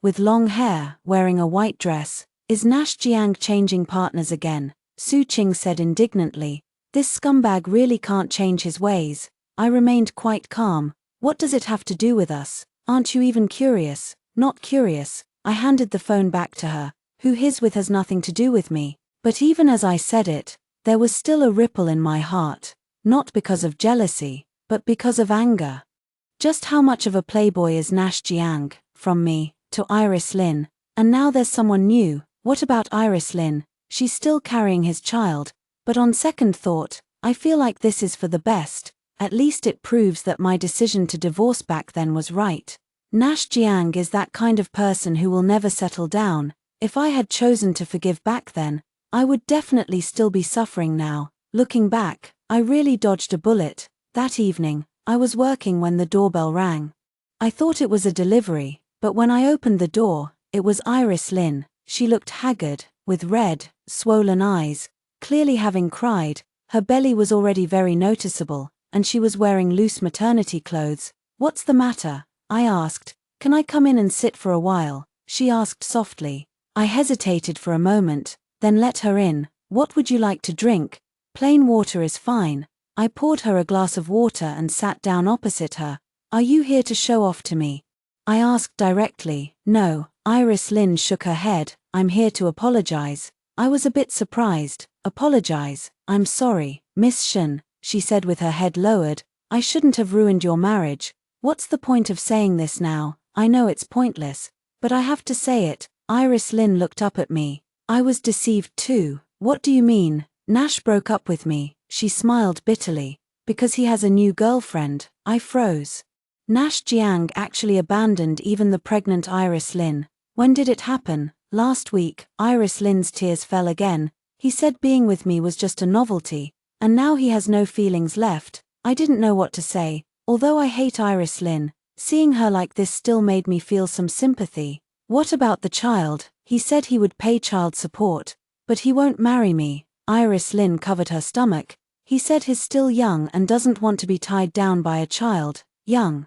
Speaker 1: With long hair, wearing a white dress. Is Nash Jiang changing partners again? Su Qing said indignantly. This scumbag really can't change his ways. I remained quite calm. What does it have to do with us? Aren't you even curious? Not curious. I handed the phone back to her. Who he's with has nothing to do with me. But even as I said it, there was still a ripple in my heart. Not because of jealousy, but because of anger. Just how much of a playboy is Nash Jiang? From me, to Iris Lin. And now there's someone new. What about Iris Lin? She's still carrying his child. But on second thought, I feel like this is for the best. At least it proves that my decision to divorce back then was right. Nash Jiang is that kind of person who will never settle down. If I had chosen to forgive back then, I would definitely still be suffering now. Looking back, I really dodged a bullet. That evening, I was working when the doorbell rang. I thought it was a delivery, but when I opened the door, it was Iris Lin. She looked haggard, with red, swollen eyes, clearly having cried. Her belly was already very noticeable, and she was wearing loose maternity clothes. What's the matter? I asked. Can I come in and sit for a while? She asked softly. I hesitated for a moment, then let her in. What would you like to drink? Plain water is fine. I poured her a glass of water and sat down opposite her. Are you here to show off to me? I asked directly. No. Iris Lin shook her head. I'm here to apologize. I was a bit surprised. Apologize? I'm sorry, Miss Shen, she said with her head lowered. I shouldn't have ruined your marriage. What's the point of saying this now? I know it's pointless, but I have to say it. Iris Lin looked up at me. I was deceived too. What do you mean? Nash broke up with me. She smiled bitterly. Because he has a new girlfriend. I froze. Nash Jiang actually abandoned even the pregnant Iris Lin. When did it happen? Last week. Iris Lin's tears fell again. He said being with me was just a novelty, and now he has no feelings left. I didn't know what to say. Although I hate Iris Lin, seeing her like this still made me feel some sympathy. What about the child? He said he would pay child support, but he won't marry me. Iris Lin covered her stomach. He said he's still young and doesn't want to be tied down by a child. Young.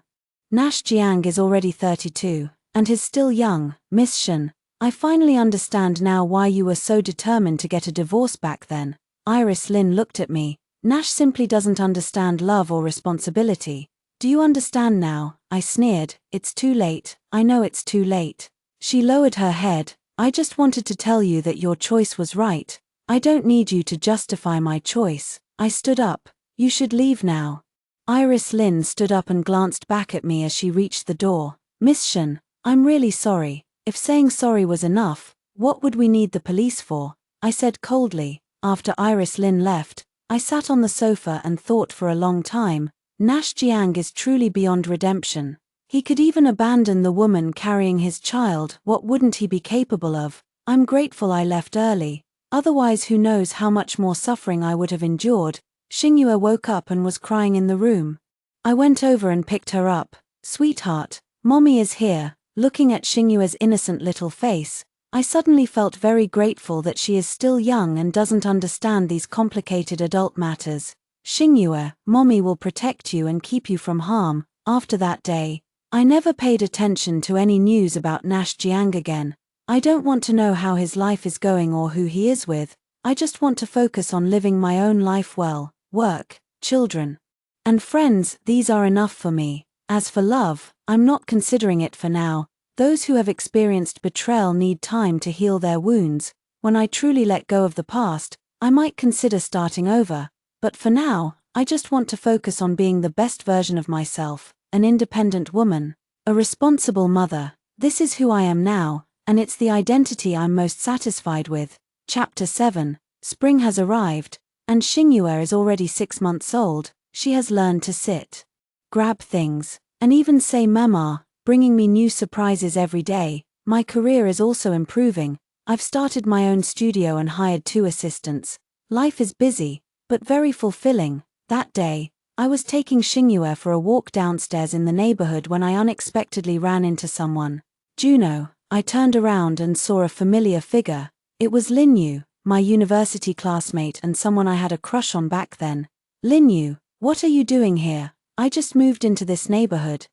Speaker 1: Nash Jiang is already 32, and he's still young. Miss Shen, I finally understand now why you were so determined to get a divorce back then. Iris Lin looked at me. Nash simply doesn't understand love or responsibility. Do you understand now? I sneered. It's too late. I know it's too late. She lowered her head. I just wanted to tell you that your choice was right. I don't need you to justify my choice. I stood up. You should leave now. Iris Lin stood up and glanced back at me as she reached the door. Miss Shen, I'm really sorry. If saying sorry was enough, what would we need the police for? I said coldly. After Iris Lin left, I sat on the sofa and thought for a long time. Nash Jiang is truly beyond redemption. He could even abandon the woman carrying his child. What wouldn't he be capable of? I'm grateful I left early. Otherwise who knows how much more suffering I would have endured. Xingyue woke up and was crying in the room. I went over and picked her up. Sweetheart, Mommy is here. Looking at Xingyue's innocent little face, I suddenly felt very grateful that she is still young and doesn't understand these complicated adult matters. Xingyue, Mommy will protect you and keep you from harm. After that day, I never paid attention to any news about Nash Jiang again. I don't want to know how his life is going or who he is with. I just want to focus on living my own life well. Work, children, and friends, these are enough for me. As for love, I'm not considering it for now. Those who have experienced betrayal need time to heal their wounds. When I truly let go of the past, I might consider starting over, but for now, I just want to focus on being the best version of myself, an independent woman, a responsible mother. This is who I am now, and it's the identity I'm most satisfied with. Chapter 7. Spring has arrived, and Xingyue is already 6 months old. She has learned to sit, grab things, and even say mama, bringing me new surprises every day. My career is also improving. I've started my own studio and hired 2 assistants. Life is busy, but very fulfilling. That day, I was taking Xingyue for a walk downstairs in the neighborhood when I unexpectedly ran into someone. Juno. I turned around and saw a familiar figure. It was Linyu, my university classmate and someone I had a crush on back then. Linyu, what are you doing here? I just moved into this neighborhood.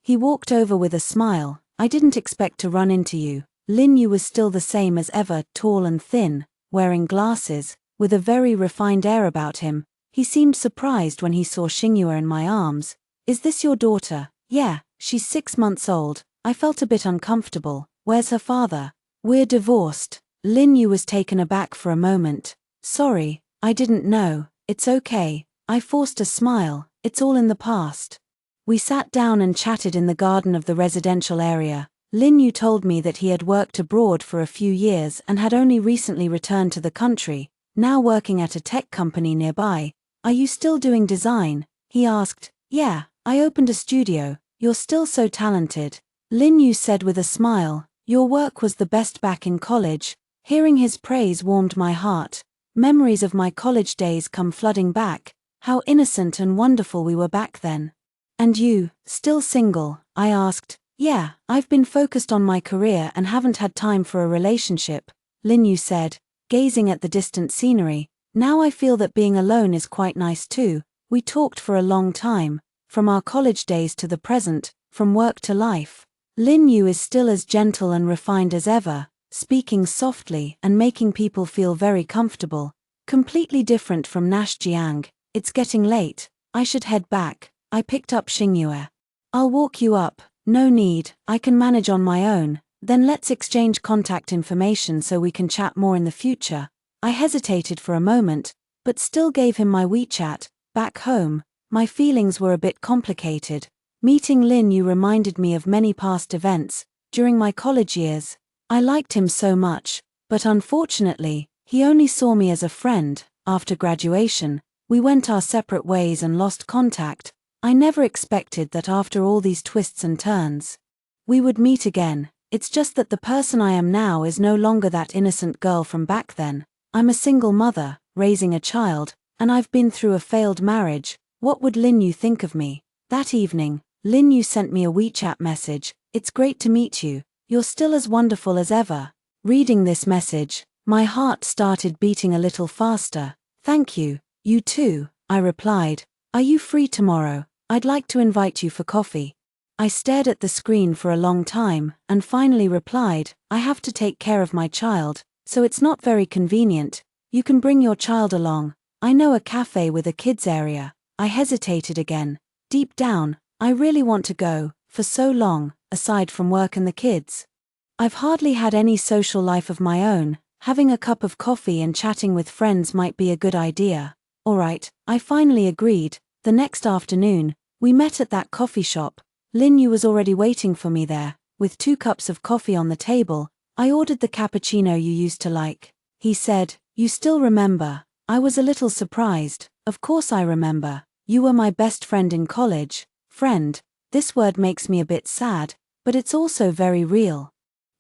Speaker 1: He walked over with a smile. I didn't expect to run into you. Linyu was still the same as ever, tall and thin, wearing glasses, with a very refined air about him. He seemed surprised when he saw Xingyue in my arms. Is this your daughter? Yeah, she's 6 months old. I felt a bit uncomfortable. Where's her father? We're divorced. Linyu was taken aback for a moment. Sorry, I didn't know. It's okay. I forced a smile. It's all in the past. We sat down and chatted in the garden of the residential area. Linyu told me that he had worked abroad for a few years and had only recently returned to the country, now working at a tech company nearby. Are you still doing design? He asked. Yeah, I opened a studio. You're still so talented. Linyu said with a smile. Your work was the best back in college. Hearing his praise warmed my heart. Memories of my college days come flooding back. How innocent and wonderful we were back then. And you, still single? I asked. Yeah, I've been focused on my career and haven't had time for a relationship, Linyu said, gazing at the distant scenery. Now I feel that being alone is quite nice too. We talked for a long time, from our college days to the present, from work to life. Linyu is still as gentle and refined as ever, speaking softly and making people feel very comfortable. Completely different from Nash Jiang. It's getting late. I should head back. I picked up Xingyue. I'll walk you up. No need, I can manage on my own. Then let's exchange contact information so we can chat more in the future. I hesitated for a moment, but still gave him my WeChat. Back home, my feelings were a bit complicated. Meeting Linyu reminded me of many past events. During my college years, I liked him so much, but unfortunately, he only saw me as a friend. After graduation, we went our separate ways and lost contact. I never expected that after all these twists and turns, we would meet again. It's just that the person I am now is no longer that innocent girl from back then. I'm a single mother, raising a child, and I've been through a failed marriage. What would Linyu think of me? That evening, Linyu sent me a WeChat message. It's great to meet you. You're still as wonderful as ever. Reading this message, my heart started beating a little faster. Thank you. You too, I replied. Are you free tomorrow? I'd like to invite you for coffee. I stared at the screen for a long time, and finally replied, I have to take care of my child, so it's not very convenient. You can bring your child along. I know a cafe with a kids area. I hesitated again. Deep down, I really want to go. For so long, aside from work and the kids, I've hardly had any social life of my own. Having a cup of coffee and chatting with friends might be a good idea. Alright, I finally agreed. The next afternoon, we met at that coffee shop. Linyu was already waiting for me there, with 2 cups of coffee on the table. I ordered the cappuccino you used to like. He said, you still remember? I was a little surprised. Of course I remember. You were my best friend in college. Friend, this word makes me a bit sad, but it's also very real.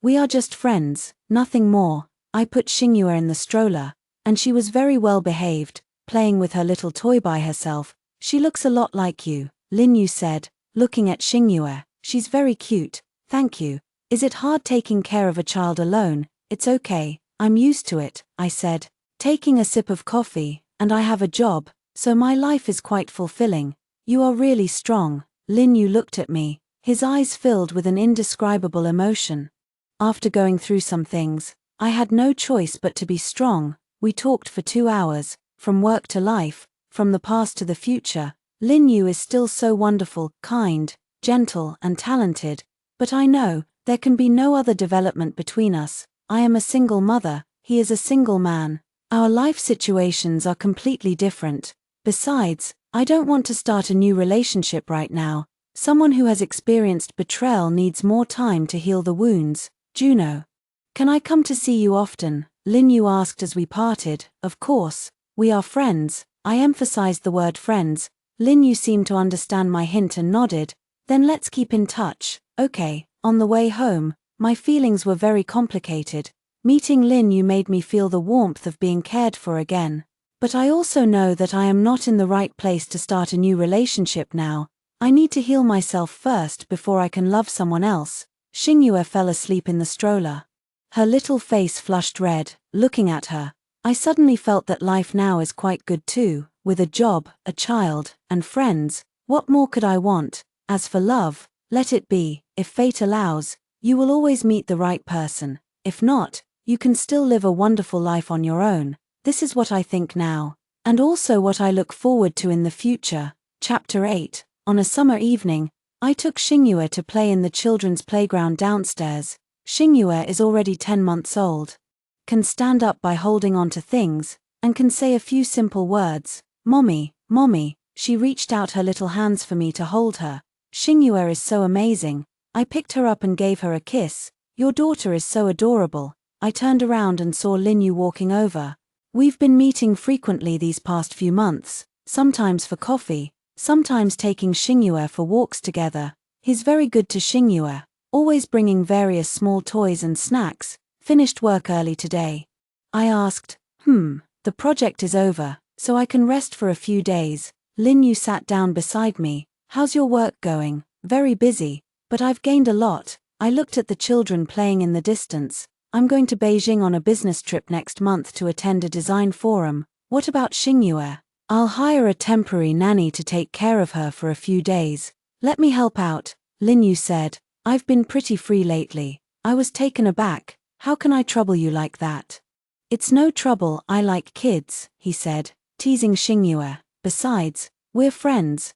Speaker 1: We are just friends, nothing more. I put Xingyue in the stroller, and she was very well behaved, playing with her little toy by herself. She looks a lot like you, Linyu said, looking at Xingyue. She's very cute, thank you. Is it hard taking care of a child alone? It's okay, I'm used to it, I said, taking a sip of coffee, and I have a job, so my life is quite fulfilling. You are really strong. Linyu looked at me, his eyes filled with an indescribable emotion. After going through some things, I had no choice but to be strong. We talked for 2 hours, from work to life, from the past to the future. Linyu is still so wonderful, kind, gentle, and talented, but I know, There can be no other development between us. I am a single mother, he is a single man. Our life situations are completely different. Besides, I don't want to start a new relationship right now. Someone who has experienced betrayal needs more time to heal the wounds. Juno. Can I come to see you often? Lin Yu asked as we parted. Of course. We are friends. I emphasized the word friends. Lin Yu seemed to understand my hint and nodded. Then let's keep in touch. Okay. On the way home, my feelings were very complicated. Meeting Lin Yu made me feel the warmth of being cared for again. But I also know that I am not in the right place to start a new relationship now. I need to heal myself first before I can love someone else. Xingyue fell asleep in the stroller. Her little face flushed red. Looking at her, I suddenly felt that life now is quite good too. With a job, a child, and friends, what more could I want? As for love, let it be. If fate allows, you will always meet the right person. If not, you can still live a wonderful life on your own. This is what I think now. And also what I look forward to in the future. Chapter 8. On a summer evening, I took Xingyue to play in the children's playground downstairs. Xingyue is already 10 months old. Can stand up by holding on to things, and can say a few simple words. Mommy, mommy. She reached out her little hands for me to hold her. Xingyue is so amazing. I picked her up and gave her a kiss. Your daughter is so adorable. I turned around and saw Lin Yu walking over. We've been meeting frequently these past few months, sometimes for coffee, sometimes taking Xingyue for walks together. He's very good to Xingyue, always bringing various small toys and snacks. Finished work early today. I asked, the project is over, so I can rest for a few days. Lin Yu sat down beside me. How's your work going? Very busy, but I've gained a lot. I looked at the children playing in the distance. I'm going to Beijing on a business trip next month to attend a design forum. What about Xingyue? I'll hire a temporary nanny to take care of her for a few days. Let me help out, Lin Yu said. I've been pretty free lately. I was taken aback. How can I trouble you like that? It's no trouble, I like kids, he said, teasing Xingyue. Besides, we're friends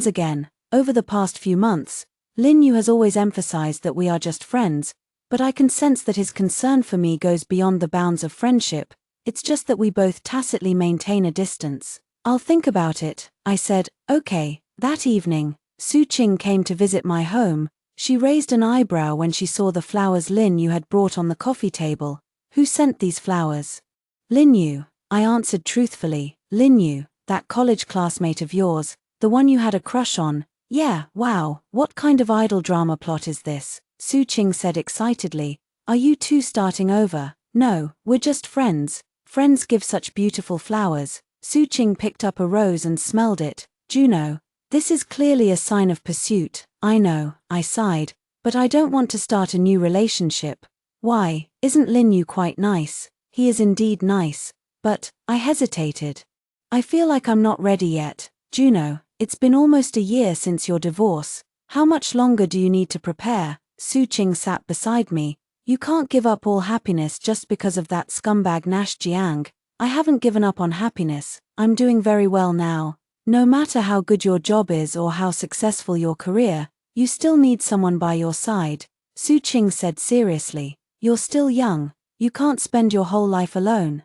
Speaker 1: again. Over the past few months, Lin Yu has always emphasized that we are just friends, but I can sense that his concern for me goes beyond the bounds of friendship. It's just that we both tacitly maintain a distance. I'll think about it, I said. Okay. That evening, Su Qing came to visit my home. She raised an eyebrow when she saw the flowers Lin Yu had brought on the coffee table. Who sent these flowers? Lin Yu, I answered truthfully. Lin Yu, that college classmate of yours, the one you had a crush on. Yeah, wow, what kind of idol drama plot is this? Su Qing said excitedly. Are you two starting over? No, we're just friends. Friends give such beautiful flowers. Su Qing picked up a rose and smelled it. Juno, this is clearly a sign of pursuit. I know, I sighed, but I don't want to start a new relationship. Why, isn't Lin Yu quite nice? He is indeed nice. But, I hesitated. I feel like I'm not ready yet. Juno, it's been almost a year since your divorce. How much longer do you need to prepare? Su Qing sat beside me. You can't give up all happiness just because of that scumbag Nash Jiang. I haven't given up on happiness. I'm doing very well now. No matter how good your job is or how successful your career, you still need someone by your side. Su Qing said seriously. You're still young. You can't spend your whole life alone.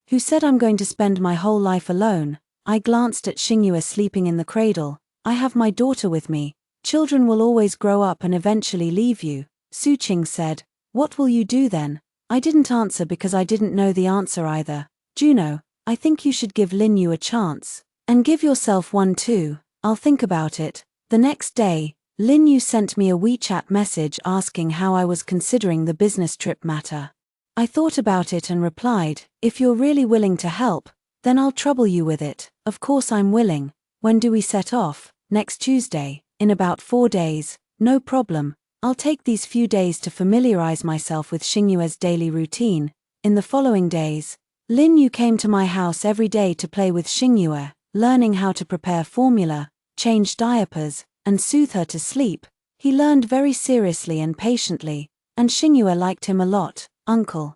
Speaker 1: Who said I'm going to spend my whole life alone? I glanced at Xingyue sleeping in the cradle. I have my daughter with me. Children will always grow up and eventually leave you. Su Qing said. What will you do then? I didn't answer because I didn't know the answer either. Juno, I think you should give Lin Yu a chance. And give yourself one too. I'll think about it. The next day, Lin Yu sent me a WeChat message asking how I was considering the business trip matter. I thought about it and replied, if you're really willing to help, then I'll trouble you with it. Of course I'm willing. When do we set off? Next Tuesday. In about 4 days. No problem. I'll take these few days to familiarize myself with Xingyue's daily routine. In the following days, Lin Yu came to my house every day to play with Xingyue, learning how to prepare formula, change diapers, and soothe her to sleep. He learned very seriously and patiently, and Xingyue liked him a lot. Uncle.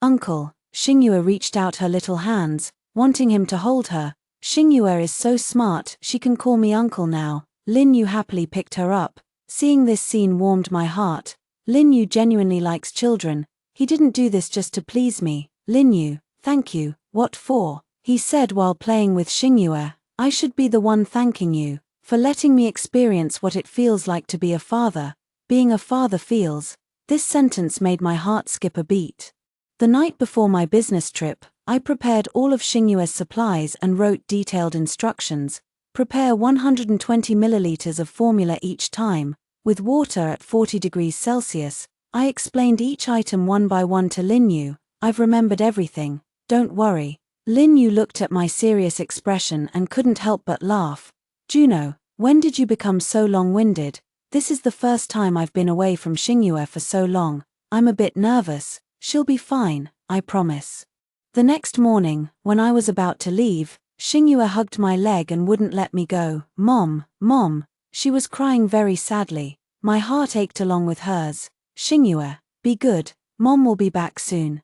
Speaker 1: Uncle. Xingyue reached out her little hands, wanting him to hold her. Xingyue is so smart, she can call me uncle now. Lin Yu happily picked her up. Seeing this scene warmed my heart. Lin Yu genuinely likes children. He didn't do this just to please me. Lin Yu, thank you. What for? He said while playing with Xingyue. I should be the one thanking you for letting me experience what it feels like to be a father. Being a father feels. This sentence made my heart skip a beat. The night before my business trip, I prepared all of Xingyue's supplies and wrote detailed instructions. Prepare 120 milliliters of formula each time, with water at 40 degrees Celsius. I explained each item one by one to Lin Yu. I've remembered everything, don't worry. Lin Yu looked at my serious expression and couldn't help but laugh. Juno, when did you become so long-winded? This is the first time I've been away from Xingyue for so long. I'm a bit nervous. She'll be fine, I promise. The next morning, when I was about to leave, Xingyue hugged my leg and wouldn't let me go. Mom, Mom. She was crying very sadly. My heart ached along with hers. Xingyue, be good. Mom will be back soon.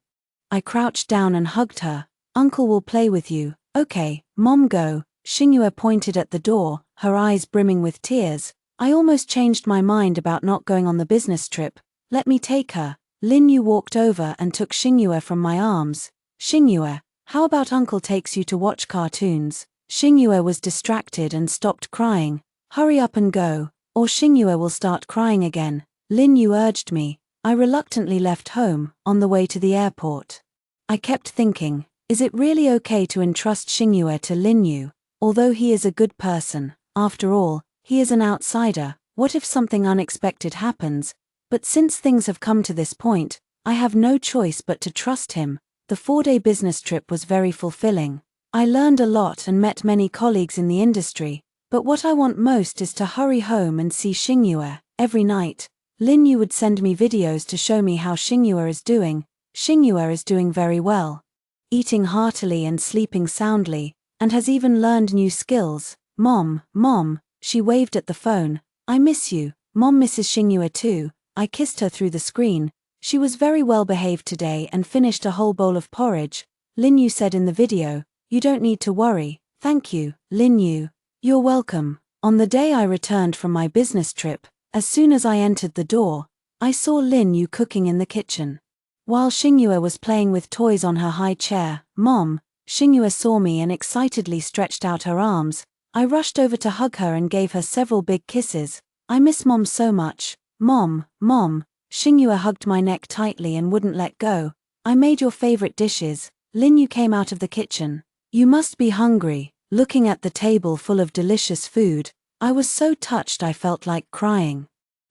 Speaker 1: I crouched down and hugged her. Uncle will play with you. Okay, Mom, go. Xingyue pointed at the door, her eyes brimming with tears. I almost changed my mind about not going on the business trip. Let me take her. Lin Yu walked over and took Xingyue from my arms. Xingyue, how about Uncle takes you to watch cartoons? Xingyue was distracted and stopped crying. Hurry up and go, or Xingyue will start crying again. Lin Yu urged me. I reluctantly left home, on the way to the airport. I kept thinking, is it really okay to entrust Xingyue to Lin Yu? Although he is a good person, after all, he is an outsider. What if something unexpected happens? But since things have come to this point, I have no choice but to trust him. The 4-day business trip was very fulfilling. I learned a lot and met many colleagues in the industry, but what I want most is to hurry home and see Xingyue. Every night, Lin Yu would send me videos to show me how Xingyue is doing. Xingyue is doing very well. Eating heartily and sleeping soundly, and has even learned new skills. Mom, Mom, she waved at the phone. I miss you. Mom misses Xingyue too. I kissed her through the screen. She was very well behaved today and finished a whole bowl of porridge. Lin Yu said in the video, you don't need to worry. Thank you, Lin Yu. You're welcome. On the day I returned from my business trip, as soon as I entered the door, I saw Lin Yu cooking in the kitchen. While Xingyue was playing with toys on her high chair, Mom, Xingyue saw me and excitedly stretched out her arms. I rushed over to hug her and gave her several big kisses. I miss Mom so much. Mom, Mom. Xingyue hugged my neck tightly and wouldn't let go. I made your favorite dishes. Lin Yu came out of the kitchen. You must be hungry. Looking at the table full of delicious food, I was so touched I felt like crying.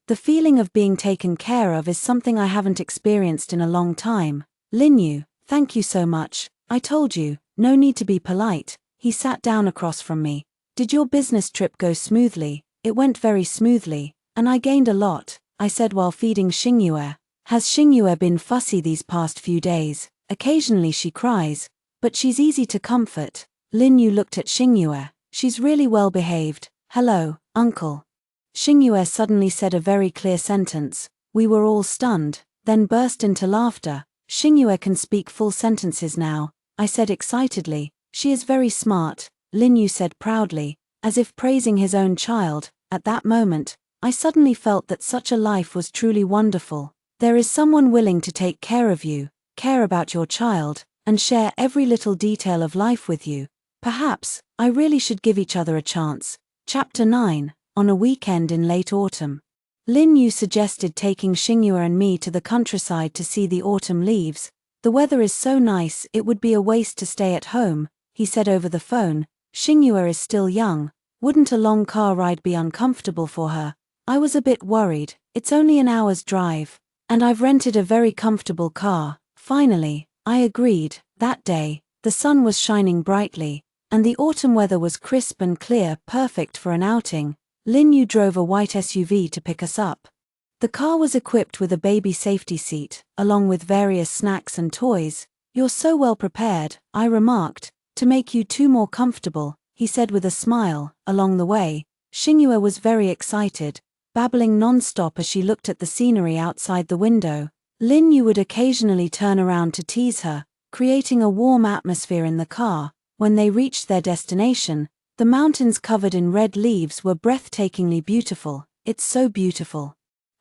Speaker 1: The feeling of being taken care of is something I haven't experienced in a long time. Lin Yu, thank you so much. I told you, no need to be polite. He sat down across from me. Did your business trip go smoothly? It went very smoothly, and I gained a lot, I said while feeding Xingyue. Has Xingyue been fussy these past few days? Occasionally she cries, but she's easy to comfort. Lin Yu looked at Xingyue. She's really well behaved. Hello, Uncle. Xingyue suddenly said a very clear sentence. We were all stunned, then burst into laughter. Xingyue can speak full sentences now, I said excitedly. She is very smart, Lin Yu said proudly, as if praising his own child. At that moment, I suddenly felt that such a life was truly wonderful. There is someone willing to take care of you, care about your child, and share every little detail of life with you. Perhaps, I really should give each other a chance. Chapter 9, on a weekend in late autumn. Lin Yu suggested taking Xingyue and me to the countryside to see the autumn leaves. The weather is so nice it would be a waste to stay at home, he said over the phone. Xingyue is still young. Wouldn't a long car ride be uncomfortable for her? I was a bit worried. It's only an hour's drive, and I've rented a very comfortable car. Finally, I agreed. That day, the sun was shining brightly, and the autumn weather was crisp and clear, perfect for an outing. Lin Yu drove a white SUV to pick us up. The car was equipped with a baby safety seat, along with various snacks and toys. You're so well prepared, I remarked, to make you two more comfortable, he said with a smile. Along the way, Xingyue was very excited, babbling non-stop as she looked at the scenery outside the window. Lin Yu would occasionally turn around to tease her, creating a warm atmosphere in the car. When they reached their destination, the mountains covered in red leaves were breathtakingly beautiful. It's so beautiful.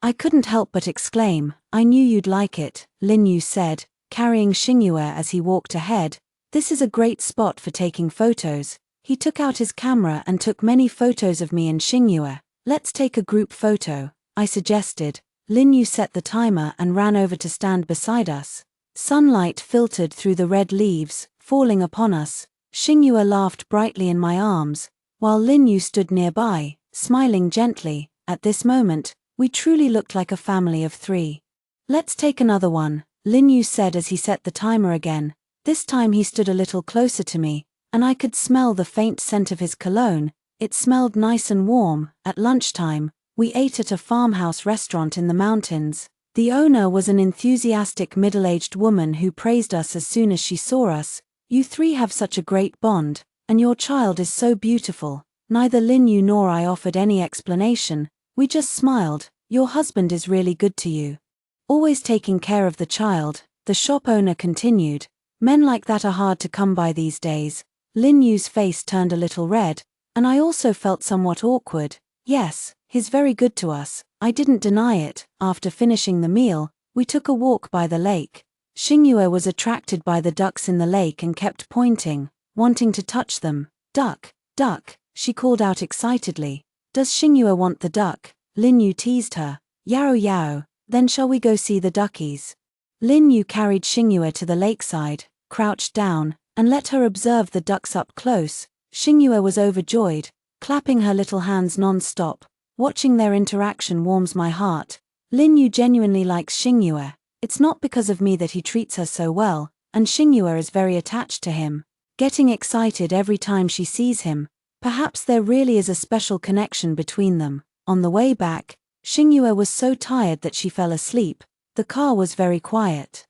Speaker 1: I couldn't help but exclaim, "I knew you'd like it," Lin Yu said, carrying Xingyue as he walked ahead. "This is a great spot for taking photos." He took out his camera and took many photos of me and Xingyue. "Let's take a group photo," I suggested. Lin Yu set the timer and ran over to stand beside us. Sunlight filtered through the red leaves, falling upon us. Xingyue laughed brightly in my arms, while Lin Yu stood nearby, smiling gently. At this moment, we truly looked like a family of three. "Let's take another one," Lin Yu said as he set the timer again. This time he stood a little closer to me, and I could smell the faint scent of his cologne. It smelled nice and warm. At lunchtime, we ate at a farmhouse restaurant in the mountains. The owner was an enthusiastic middle-aged woman who praised us as soon as she saw us. "You three have such a great bond, and your child is so beautiful." Neither Lin Yu nor I offered any explanation. We just smiled. "Your husband is really good to you. Always taking care of the child," the shop owner continued. "Men like that are hard to come by these days." Lin Yu's face turned a little red, and I also felt somewhat awkward. "Yes, he's very good to us," I didn't deny it. After finishing the meal, we took a walk by the lake. Xingyue was attracted by the ducks in the lake and kept pointing, wanting to touch them. "Duck, duck," she called out excitedly. "Does Xingyue want the duck?" Lin Yu teased her. "Yao yao, then shall we go see the duckies?" Lin Yu carried Xingyue to the lakeside, crouched down, and let her observe the ducks up close. Xingyue was overjoyed, clapping her little hands non-stop. Watching their interaction warms my heart. Lin Yu genuinely likes Xingyue. It's not because of me that he treats her so well, and Xingyue is very attached to him, getting excited every time she sees him. Perhaps there really is a special connection between them. On the way back, Xingyue was so tired that she fell asleep. The car was very quiet,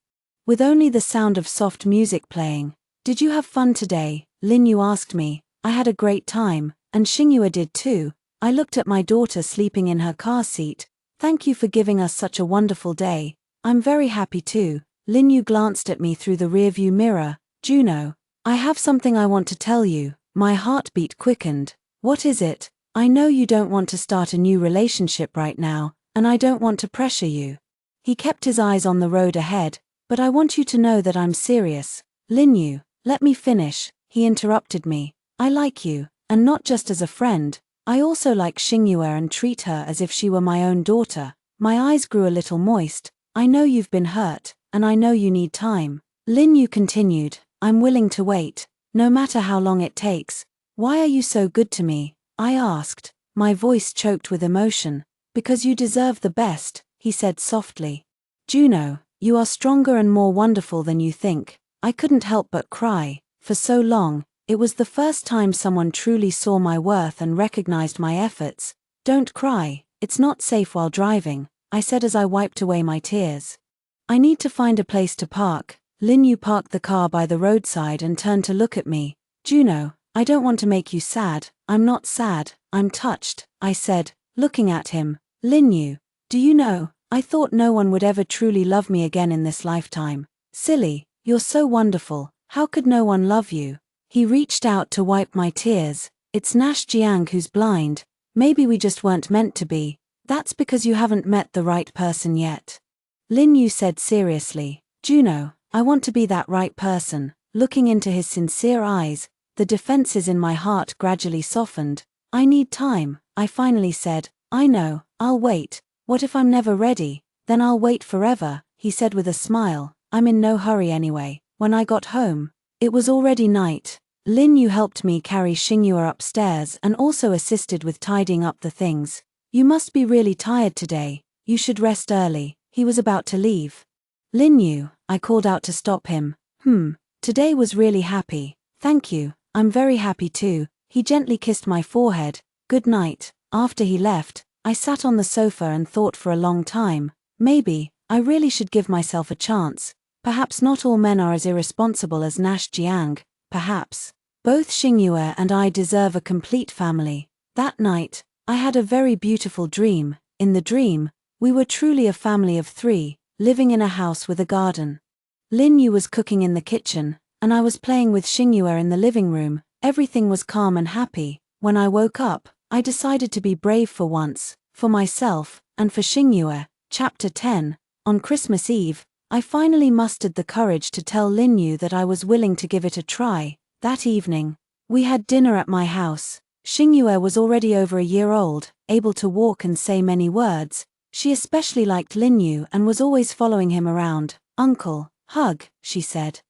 Speaker 1: with only the sound of soft music playing. "Did you have fun today?" Lin Yu asked me. "I had a great time, and Xingyue did too." I looked at my daughter sleeping in her car seat. "Thank you for giving us such a wonderful day. I'm very happy too." Lin Yu glanced at me through the rearview mirror. "Juno, I have something I want to tell you." My heartbeat quickened. "What is it?" "I know you don't want to start a new relationship right now, and I don't want to pressure you." He kept his eyes on the road ahead. "But I want you to know that I'm serious." "Lin Yu, let me finish," he interrupted me. "I like you, and not just as a friend. I also like Xingyue and treat her as if she were my own daughter." My eyes grew a little moist. "I know you've been hurt, and I know you need time." Lin Yu continued, "I'm willing to wait, no matter how long it takes." "Why are you so good to me?" I asked, my voice choked with emotion. "Because you deserve the best," he said softly. "Juno, you are stronger and more wonderful than you think." I couldn't help but cry. For so long, it was the first time someone truly saw my worth and recognized my efforts. "Don't cry, it's not safe while driving," I said as I wiped away my tears. "I need to find a place to park." Lin Yu parked the car by the roadside and turned to look at me. "Juno, I don't want to make you sad." "I'm not sad, I'm touched," I said, looking at him. "Lin Yu, do you know, I thought no one would ever truly love me again in this lifetime." "Silly, you're so wonderful, how could no one love you?" He reached out to wipe my tears. "It's Nash Jiang who's blind. Maybe we just weren't meant to be. That's because you haven't met the right person yet." Lin Yu said seriously. "Juno, I want to be that right person." Looking into his sincere eyes, the defenses in my heart gradually softened. "I need time," I finally said. "I know, I'll wait. What if I'm never ready?" "Then I'll wait forever," he said with a smile. "I'm in no hurry anyway." When I got home, it was already night. Lin Yu helped me carry Xingyue upstairs and also assisted with tidying up the things. "You must be really tired today. You should rest early." He was about to leave. "Lin Yu," I called out to stop him. Today was really happy." "Thank you, I'm very happy too." He gently kissed my forehead. "Good night." After he left, I sat on the sofa and thought for a long time. Maybe I really should give myself a chance. Perhaps not all men are as irresponsible as Nash Jiang. Perhaps both Xingyue and I deserve a complete family. That night, I had a very beautiful dream. In the dream, we were truly a family of three, living in a house with a garden. Lin Yu was cooking in the kitchen, and I was playing with Xingyue in the living room. Everything was calm and happy. When I woke up, I decided to be brave for once. For myself, and for Xingyue. Chapter 10. On Christmas Eve, I finally mustered the courage to tell Lin Yu that I was willing to give it a try. That evening, we had dinner at my house. Xingyue was already over a year old, able to walk and say many words. She especially liked Lin Yu and was always following him around. "Uncle, hug," she said,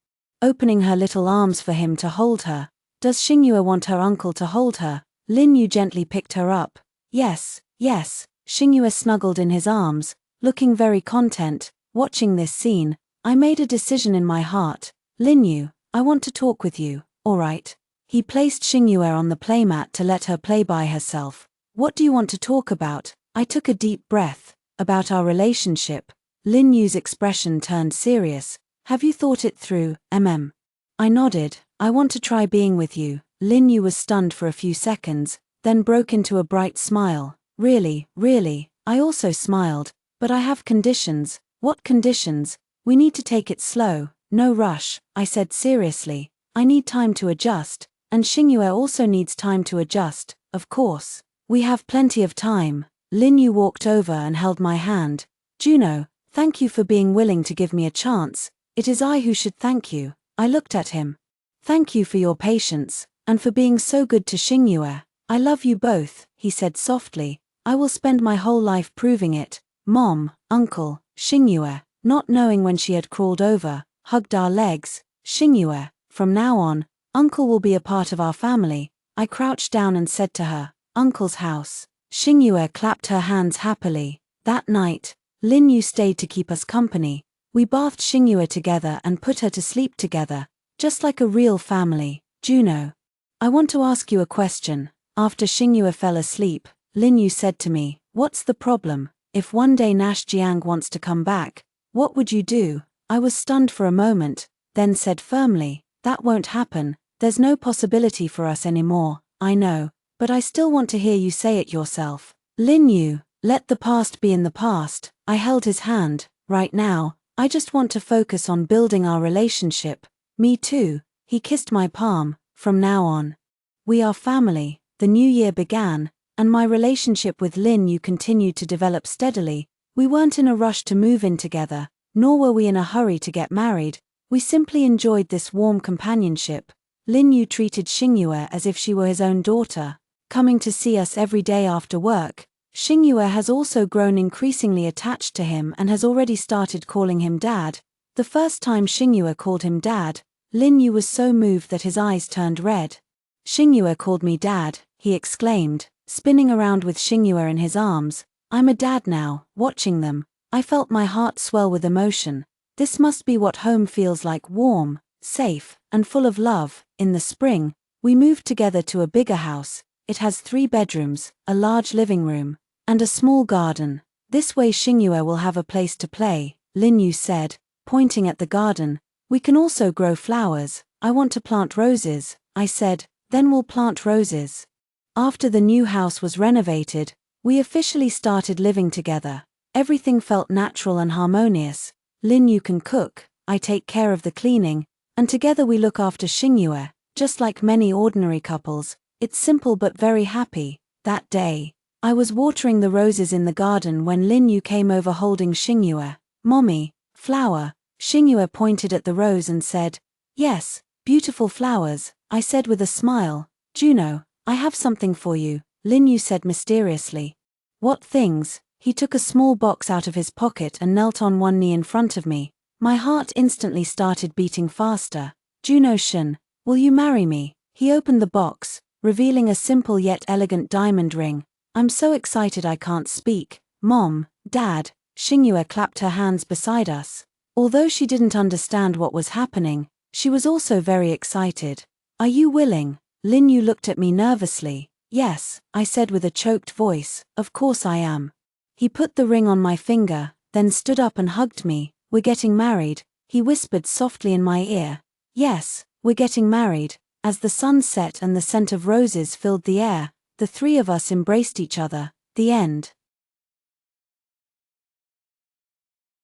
Speaker 1: opening her little arms for him to hold her. "Does Xingyue want her uncle to hold her?" Lin Yu gently picked her up. "Yes, yes." Xingyue snuggled in his arms, looking very content. Watching this scene, I made a decision in my heart. "Lin Yu, I want to talk with you, alright?" He placed Xingyue on the playmat to let her play by herself. "What do you want to talk about?" I took a deep breath. "About our relationship." Lin Yu's expression turned serious. "Have you thought it through, I nodded. "I want to try being with you." Lin Yu was stunned for a few seconds, then broke into a bright smile. "Really, really?" I also smiled. "But I have conditions." "What conditions?" "We need to take it slow, no rush," I said seriously. "I need time to adjust, and Xingyue also needs time to adjust, of course. We have plenty of time." Lin Yu walked over and held my hand. "Juno, thank you for being willing to give me a chance. It is I who should thank you." I looked at him. "Thank you for your patience, and for being so good to Xingyue. I love you both," he said softly. "I will spend my whole life proving it." "Mom, Uncle," Xingyue, not knowing when she had crawled over, hugged our legs. "Xingyue, from now on, Uncle will be a part of our family." I crouched down and said to her, "Uncle's house." Xingyue clapped her hands happily. That night, Lin Yu stayed to keep us company. We bathed Xingyue together and put her to sleep together, just like a real family. "Juno, I want to ask you a question." After Xingyue fell asleep, Lin Yu said to me, "What's the problem? If one day Nash Jiang wants to come back, what would you do?" I was stunned for a moment, then said firmly, "That won't happen. There's no possibility for us anymore." "I know, but I still want to hear you say it yourself." "Lin Yu, let the past be in the past." I held his hand. "Right now, I just want to focus on building our relationship." "Me too." He kissed my palm. "From now on, we are family." The new year began, and my relationship with Lin Yu continued to develop steadily. We weren't in a rush to move in together, nor were we in a hurry to get married. We simply enjoyed this warm companionship. Lin Yu treated Xingyue as if she were his own daughter, coming to see us every day after work. Xingyue has also grown increasingly attached to him and has already started calling him Dad. The first time Xingyue called him Dad, Lin Yu was so moved that his eyes turned red. "Xingyue called me Dad," he exclaimed, spinning around with Xingyue in his arms. "I'm a dad now." Watching them, I felt my heart swell with emotion. This must be what home feels like: warm, safe, and full of love. In the spring, we moved together to a bigger house. It has 3 bedrooms, a large living room, and a small garden. "This way Xingyue will have a place to play," Lin Yu said, pointing at the garden. "We can also grow flowers." "I want to plant roses," I said. "Then we'll plant roses." After the new house was renovated, we officially started living together. Everything felt natural and harmonious. Lin Yu can cook, I take care of the cleaning, and together we look after Xingyue, just like many ordinary couples. It's simple but very happy. That day, I was watering the roses in the garden when Lin Yu came over holding Xingyue. "Mommy, flower." Xingyue pointed at the rose and said, "Yes, beautiful flowers," I said with a smile. "Juno, I have something for you," Lin Yu said mysteriously. "What things?" He took a small box out of his pocket and knelt on one knee in front of me. My heart instantly started beating faster. "Juno Shin, will you marry me?" He opened the box, revealing a simple yet elegant diamond ring. I'm so excited I can't speak. "Mom, Dad," Xingyue clapped her hands beside us. Although she didn't understand what was happening, she was also very excited. "Are you willing?" Lin Yu looked at me nervously. "Yes," I said with a choked voice, "of course I am." He put the ring on my finger, then stood up and hugged me. "We're getting married," he whispered softly in my ear. "Yes, we're getting married." As the sun set and the scent of roses filled the air, the 3 of us embraced each other. The end.